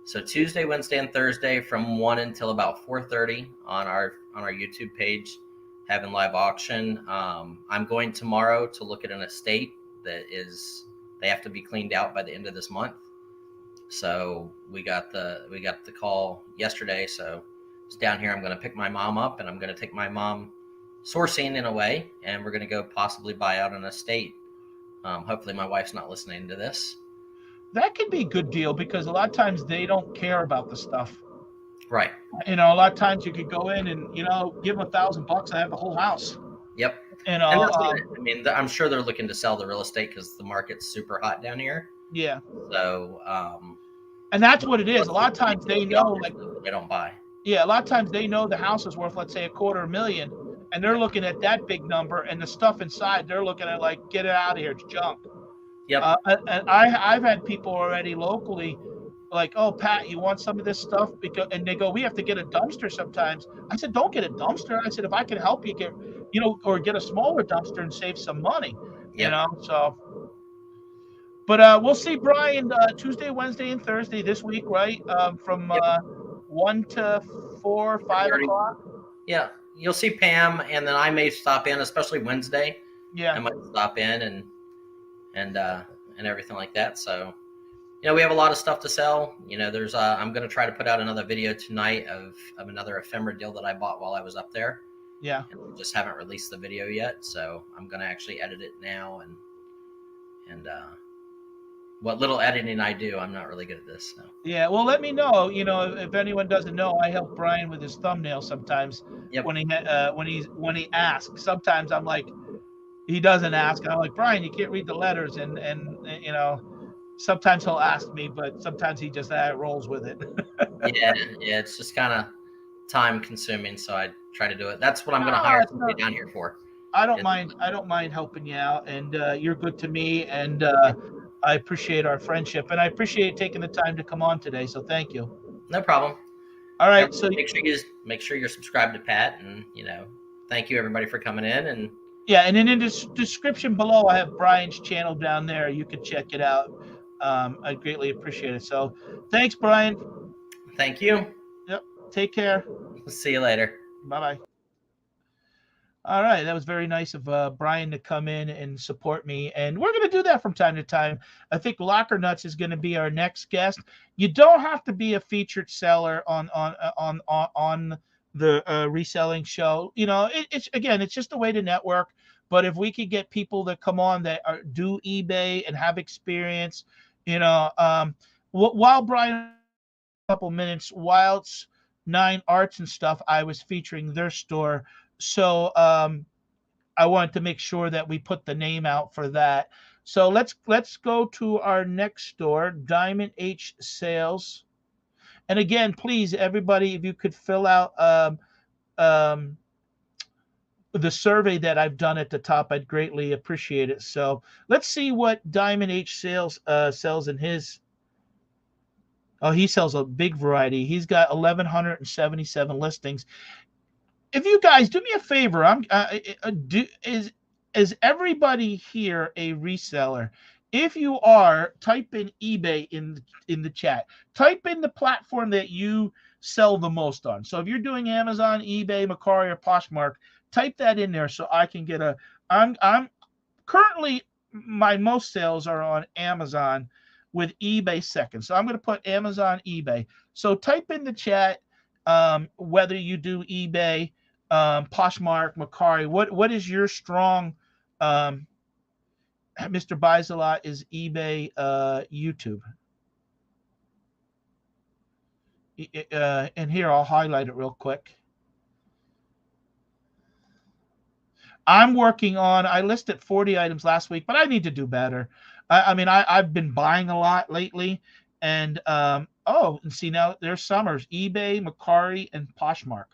B: So Tuesday, Wednesday, and Thursday from 1 until about 4:30 on our YouTube page, having live auction. I'm going tomorrow to look at an estate they have to be cleaned out by the end of this month. So we got the call yesterday. So it's down here. I'm going to pick my mom up, and I'm going to take my mom sourcing in a way, and we're going to go possibly buy out an estate. Hopefully my wife's not listening to this.
A: That could be a good deal because a lot of times they don't care about the stuff.
B: Right.
A: A lot of times you could go in and, give them $1,000 and have the whole house.
B: Yep.
A: And
B: I'm sure they're looking to sell the real estate because the market's super hot down here.
A: Yeah.
B: So,
A: and that's what it is. A lot of times they know, like,
B: they don't buy.
A: Yeah. A lot of times they know the house is worth, let's say, $250,000, and they're looking at that big number, and the stuff inside, they're looking at like, get it out of here. It's junk.
B: Yep.
A: And I've had people already locally like, "Oh, Pat, you want some of this stuff?" And they go, "We have to get a dumpster sometimes." I said, "Don't get a dumpster." I said, "If I can help you get, or get a smaller dumpster and save some money,
B: Yep.
A: So, but we'll see Brian Tuesday, Wednesday, and Thursday this week, right? From 1 to 4, 5 o'clock.
B: Yeah, you'll see Pam, and then I may stop in, especially Wednesday.
A: Yeah,
B: I might stop in and everything like that. So, we have a lot of stuff to sell. There's I'm going to try to put out another video tonight of another ephemera deal that I bought while I was up there.
A: Yeah.
B: And we just haven't released the video yet, so I'm going to actually edit it now and what little editing I do, I'm not really good at this. So.
A: Yeah, well, let me know. If anyone doesn't know, I help Brian with his thumbnail sometimes.
B: Yep.
A: When he asks. Sometimes I'm like, he doesn't ask, and I'm like, Brian, you can't read the letters, and sometimes he'll ask me, but sometimes he just rolls with it.
B: yeah, it's just kind of time consuming, so I try to do it. That's what I'm going to hire somebody down here for.
A: I don't mind helping you out, and you're good to me, and I appreciate our friendship, and I appreciate taking the time to come on today. So thank you.
B: No problem.
A: All right, so
B: make sure you're subscribed to Pat, and thank you everybody for coming in. And
A: yeah, and then in the description below, I have Brian's channel down there. You can check it out. I greatly appreciate it. So thanks, Brian.
B: Thank you.
A: Yep. Take care.
B: See you later.
A: Bye-bye. All right. That was very nice of Brian to come in and support me. And we're going to do that from time to time. I think Locker Nuts is going to be our next guest. You don't have to be a featured seller on the reselling show. It's just a way to network. But if we could get people that come on that do eBay and have experience, while Brian, a couple minutes, whilst 9 Arts and stuff, I was featuring their store. So I wanted to make sure that we put the name out for that. So let's go to our next store, Diamond H Sales. And again, please, everybody, if you could fill out the survey that I've done at the top, I'd greatly appreciate it. So let's see what Diamond H Sales sells in his. Oh, he sells a big variety. He's got 1,177 listings. If you guys do me a favor, is everybody here a reseller? If you are, type in eBay in the chat. Type in the platform that you sell the most on. So if you're doing Amazon, eBay, Mercari, or Poshmark, type that in there so I can get a. I'm currently, my most sales are on Amazon with eBay second. So I'm going to put Amazon, eBay. So type in the chat whether you do eBay, Poshmark, Mercari. What is your strong? Mr. Buys a Lot is eBay, YouTube. And here I'll highlight it real quick. I'm working on. I listed 40 items last week, but I need to do better. I mean, I've been buying a lot lately, and and see now there's Summers, eBay, Mercari, and Poshmark.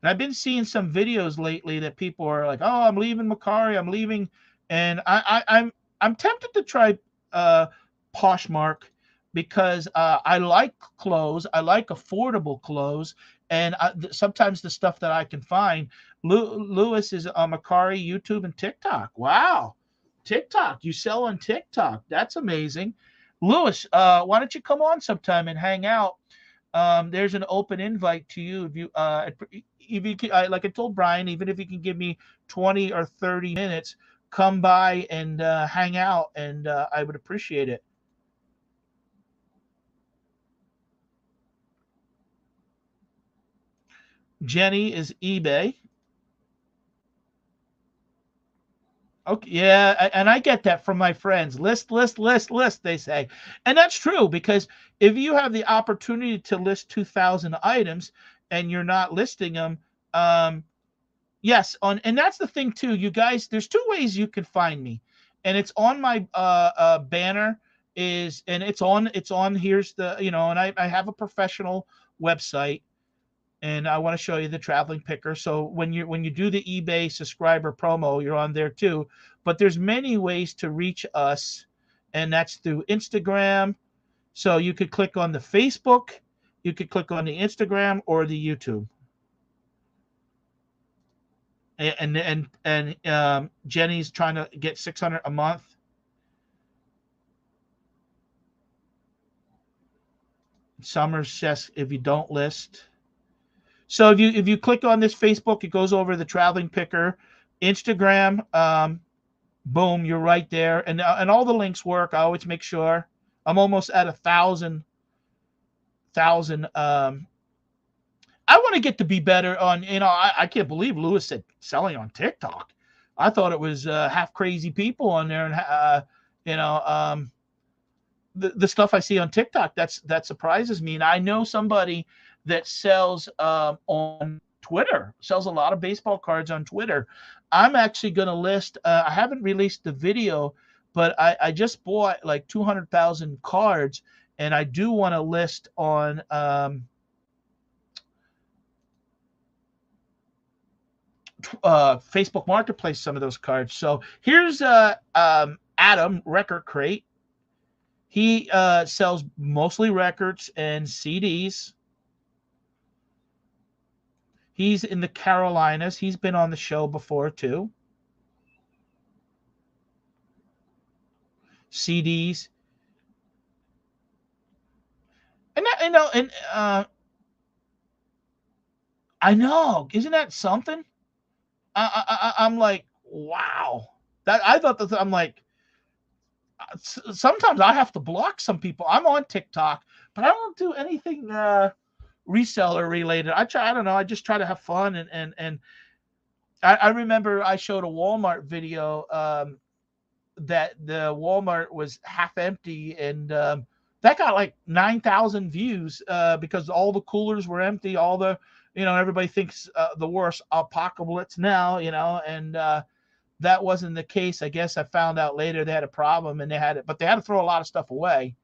A: And I've been seeing some videos lately that people are like, "Oh, I'm leaving Mercari, I'm leaving," and I'm tempted to try uh, Poshmark because I like clothes, I like affordable clothes, and sometimes the stuff that I can find. Lewis is on Mercari, YouTube, and TikTok. Wow, TikTok, you sell on TikTok? That's amazing. Lewis, why don't you come on sometime and hang out? There's an open invite to you if you can, like I told Brian, even if you can give me 20 or 30 minutes, come by and hang out, and I would appreciate it. Jenny is eBay. Okay, yeah, and I get that from my friends. List, list, list, list, they say. And that's true because if you have the opportunity to list 2,000 items and you're not listing them, um, yes, on and that's the thing too, you guys. There's two ways you can find me, and it's on my banner is, and it's on. Here's the and I have a professional website, and I want to show you the traveling picker. So when you do the eBay subscriber promo, you're on there too. But there's many ways to reach us, and that's through Instagram. So you could click on the Facebook, you could click on the Instagram or the YouTube. And Jenny's trying to get 600 a month. Summers says if you don't list. So if you click on this Facebook, it goes over the traveling picker, Instagram. Boom, you're right there, and all the links work. I always make sure. I'm almost at 1,000. I want to get to be better on. I can't believe Lewis said selling on TikTok. I thought it was half crazy people on there, and you know, the stuff I see on TikTok that surprises me. And I know somebody that sells on Twitter, sells a lot of baseball cards on Twitter. I'm actually going to list. I haven't released the video, but I just bought like 200,000 cards, and I do want to list on. Facebook Marketplace some of those cards. So here's Adam Record Crate. He sells mostly records and CDs. He's in the Carolinas. He's been on the show before too. CDs. And that, I know, isn't that something? I'm like, wow. That I thought that I'm like, sometimes I have to block some people. I'm on TikTok, but I don't do anything reseller related. I don't know. I just try to have fun, and I remember I showed a Walmart video that the Walmart was half empty, and that got like 9,000 views because all the coolers were empty. All the everybody thinks the worst apocalypse now, and that wasn't the case. I guess I found out later they had a problem, and they had to throw a lot of stuff away.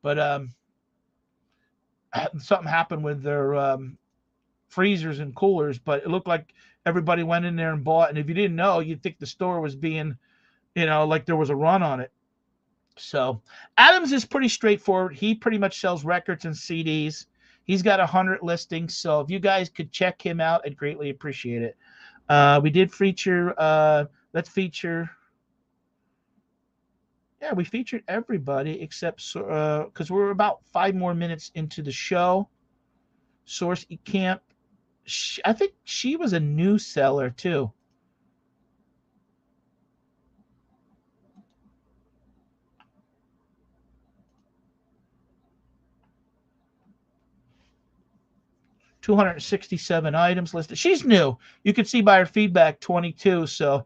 A: But something happened with their freezers and coolers, but it looked like everybody went in there and bought. And if you didn't know, you'd think the store was being, like there was a run on it. So Adams is pretty straightforward. He pretty much sells records and CDs. He's got 100 listings. So if you guys could check him out, I'd greatly appreciate it. We did feature, let's feature. Yeah, we featured everybody except because we're about 5 more minutes into the show. Source Camp. I think she was a new seller too. 267 items listed. She's new. You can see by her feedback 22. So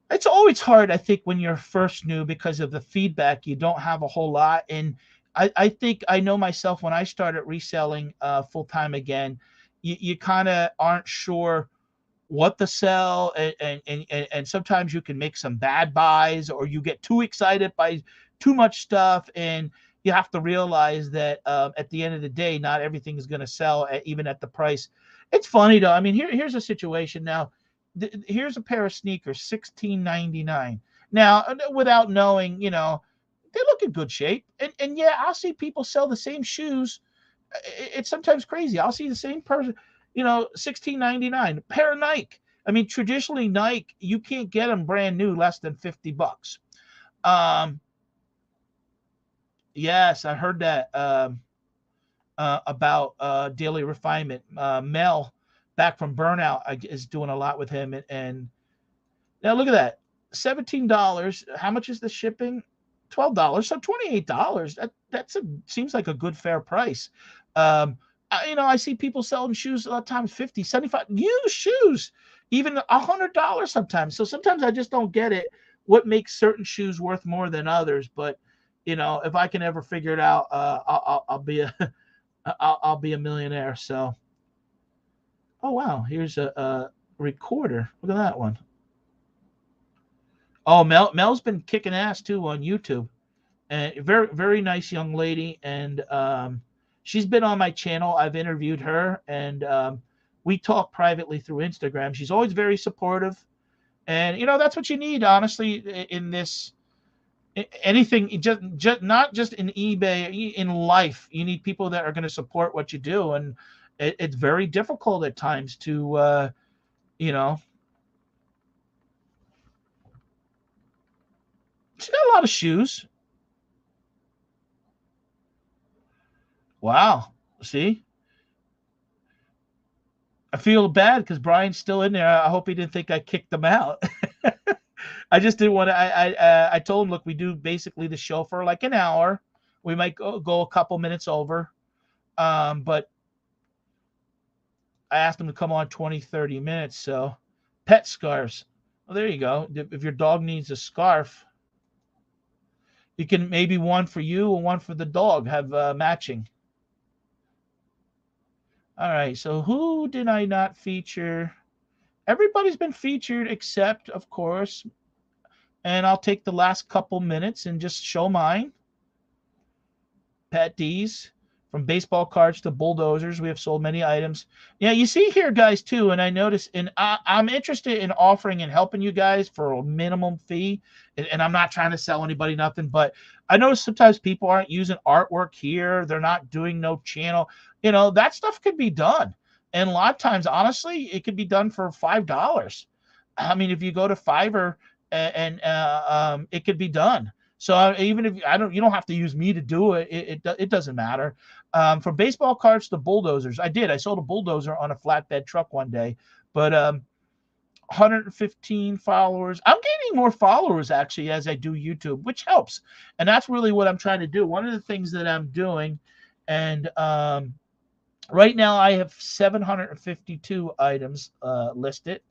A: it's always hard, I think, when you're first new because of the feedback. You don't have a whole lot. And I think I know myself when I started reselling full time again, you kind of aren't sure what to sell, and sometimes you can make some bad buys, or you get too excited by too much stuff, and you have to realize that at the end of the day not everything is going to sell even at the price. It's funny though. I mean, here's a situation now. Here's a pair of sneakers, 16.99. Now, without knowing, they look in good shape, and yeah, I'll see people sell the same shoes. It's sometimes crazy. I'll see the same person, 16.99 pair of Nike. I mean, traditionally Nike, you can't get them brand new less than $50. Um, yes, I heard that about Daily Refinement. Mel, back from Burnout, is doing a lot with him, and now look at that, $17. How much is the shipping? $12, so $28. Seems like a good fair price. I see people selling shoes a lot of times 50, 75 used shoes, even $100 sometimes. So sometimes I just don't get it. What makes certain shoes worth more than others? But if I can ever figure it out, I'll be a I'll be a millionaire. So, oh wow, here's a recorder. Look at that one. Oh, Mel's been kicking ass too on YouTube. And very very nice young lady, and she's been on my channel. I've interviewed her, and we talk privately through Instagram. She's always very supportive, and that's what you need, honestly, in this anything, just not just in eBay, in life. You need people that are going to support what you do, and it's very difficult at times to you know she's got a lot of shoes. Wow. See, I feel bad because Brian's still in there. I hope he didn't think I kicked him out. I just didn't want to. I told him, look, we do basically the show for like an hour. We might go a couple minutes over, but I asked him to come on 20, 30 minutes. So, pet scarves. Well, there you go. If your dog needs a scarf, you can maybe one for you and one for the dog. Have matching. All right. So who did I not feature? Everybody's been featured except, of course, and I'll take the last couple minutes and just show mine. Patdees, from baseball cards to bulldozers, we have sold many items. Yeah, you see here, guys, too, and I notice, and I'm interested in offering and helping you guys for a minimum fee, and I'm not trying to sell anybody nothing, but I notice sometimes people aren't using artwork here. They're not doing no channel. That stuff could be done. And a lot of times, honestly, it could be done for $5. I mean, if you go to Fiverr and it could be done. So even if you don't have to use me to do it. It doesn't matter. From baseball cards to bulldozers, I sold a bulldozer on a flatbed truck one day, but 115 followers. I'm gaining more followers actually as I do YouTube, which helps, and that's really what I'm trying to do. One of the things that I'm doing, and right now I have 752 items listed,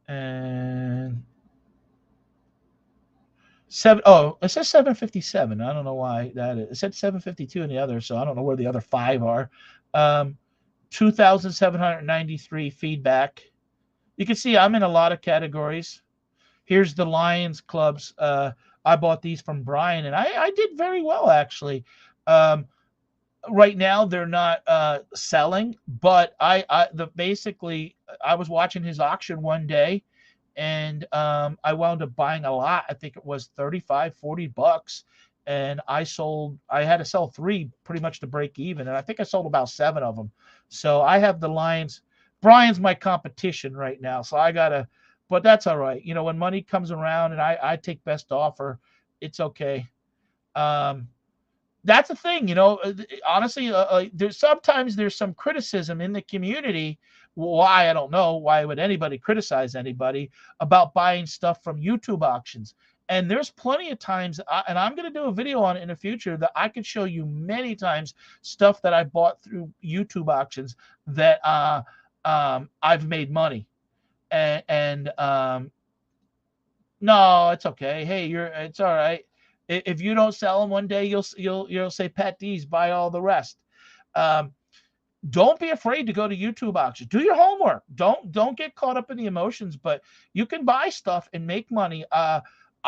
A: and it says 757. I don't know why that is. It said 752 in the other, so I don't know where the other five are. 2,793 feedback. You can see I'm in a lot of categories. Here's the Lions clubs. I bought these from Brian, and I did very well actually. Right now they're not selling, but basically I was watching his auction one day, and I wound up buying a lot. I think it was 35, $40, and I had to sell three pretty much to break even, and I think I sold about seven of them. So I have the Lions. Brian's my competition right now, so I gotta but that's all right. When money comes around and I take best offer, it's okay. Um, that's the thing, honestly, there's some criticism in the community. Why? I don't know. Why would anybody criticize anybody about buying stuff from YouTube auctions? And there's plenty of times, and I'm going to do a video on it in the future, that I could show you many times stuff that I bought through YouTube auctions that I've made money. And no, it's okay. Hey, it's all right. If you don't sell them one day, you'll say, Patdees, buy all the rest. Um, don't be afraid to go to YouTube auctions. Do your homework. Don't get caught up in the emotions. But you can buy stuff and make money.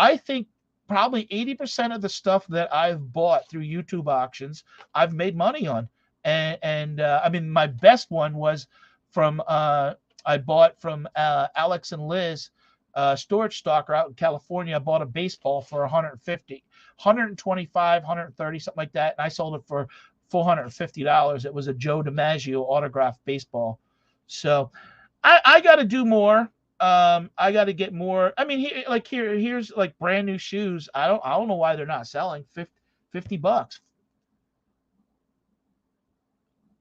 A: I think probably 80% of the stuff that I've bought through YouTube auctions, I've made money on. And I mean, my best one was from I bought from Alex and Liz, storage stalker out in California. I bought a baseball for 150, 125, 130, something like that, and I sold it for $450. It was a Joe DiMaggio autographed baseball. So I got to do more. I got to get more. I mean, here's like brand new shoes. I don't know why they're not selling. $50.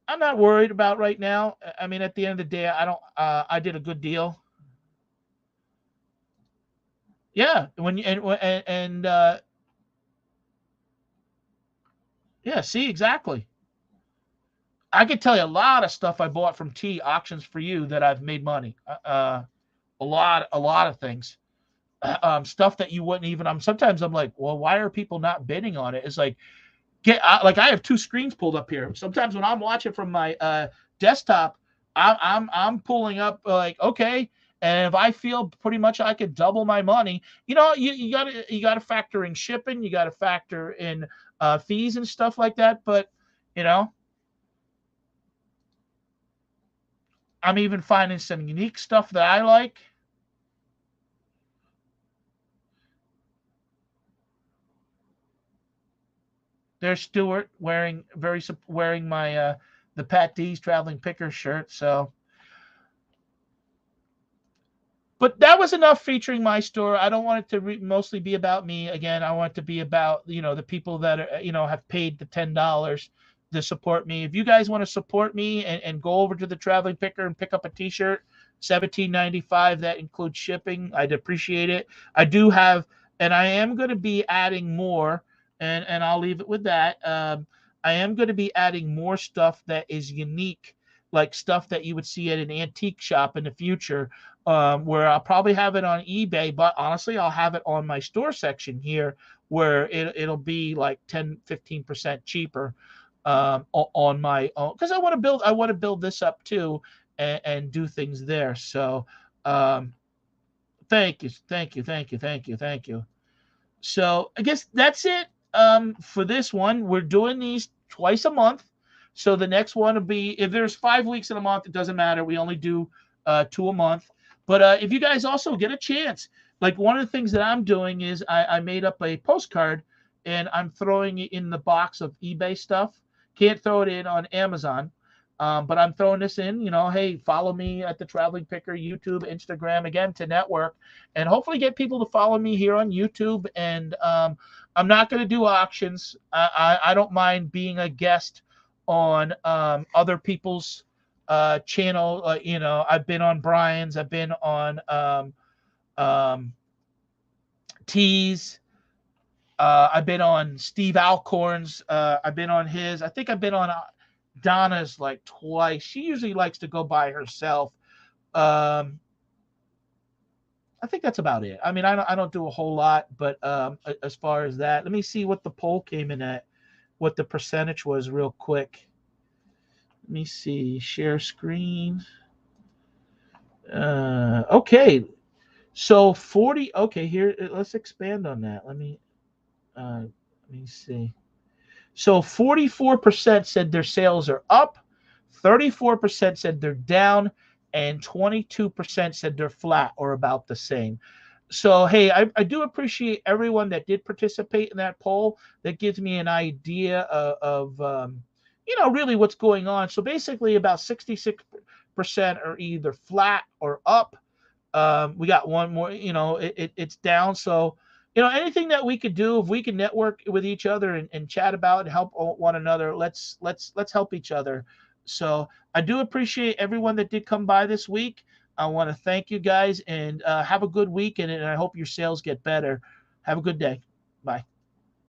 A: I'm not worried about right now. I mean, at the end of the day, I don't. I did a good deal. Yeah, when you and yeah, see exactly. I could tell you a lot of stuff I bought from T auctions for you that I've made money. A lot of things. Stuff that you wouldn't even. Sometimes I'm like, well, why are people not bidding on it? It's like like I have two screens pulled up here. Sometimes when I'm watching from my desktop, I'm pulling up like, okay, and if I feel pretty much I could double my money, you gotta factor in shipping, you gotta factor in fees and stuff like that. But you know, I'm even finding some unique stuff that I like. There's Stuart wearing my the Patdees traveling picker shirt. So, but that was enough featuring my store. I don't want it to mostly be about me. Again, I want it to be about the people that are, have paid the $10 to support me. If you guys want to support me and go over to the traveling picker and pick up a T-shirt, 17.95. That includes shipping. I'd appreciate it. I do have, and I am going to be adding more, and I'll leave it with that. I am going to be adding more stuff that is unique, like stuff that you would see at an antique shop in the future, where I'll probably have it on eBay, but honestly, I'll have it on my store section here where it'll be like 10-15% cheaper on my own, because I want to build this up too, and do things there. So thank you, thank you, thank you, thank you, thank you. So I guess that's it for this one. We're doing these twice a month. So the next one will be, if there's 5 weeks in a month, it doesn't matter. We only do two a month. But if you guys also get a chance, like one of the things that I'm doing is I made up a postcard and I'm throwing it in the box of eBay stuff. Can't throw it in on Amazon. But I'm throwing this in, hey, follow me at the Traveling Picker, YouTube, Instagram, again, to network, and hopefully get people to follow me here on YouTube. And I'm not going to do auctions. I don't mind being a guest on other people's channel. I've been on Brian's. I've been on um, T's. I've been on Steve Alcorn's. I've been on his. I think I've been on Donna's like twice. She usually likes to go by herself. Um, I think that's about it. I mean, I don't do a whole lot, but as far as that, let me see what the poll came in at, what the percentage was, real quick. Let me see. Share screen. Okay. So 40. Okay, here. Let's expand on that. Let me see. So 44% said their sales are up, 34% said they're down, and 22% said they're flat or about the same. So, hey, I do appreciate everyone that did participate in that poll. That gives me an idea of really what's going on. So basically about 66% are either flat or up. We got one more, it's down. So, anything that we could do, if we can network with each other and chat about and help one another, let's help each other. So I do appreciate everyone that did come by this week. I want to thank you guys, and have a good week, and I hope your sales get better. Have a good day. Bye.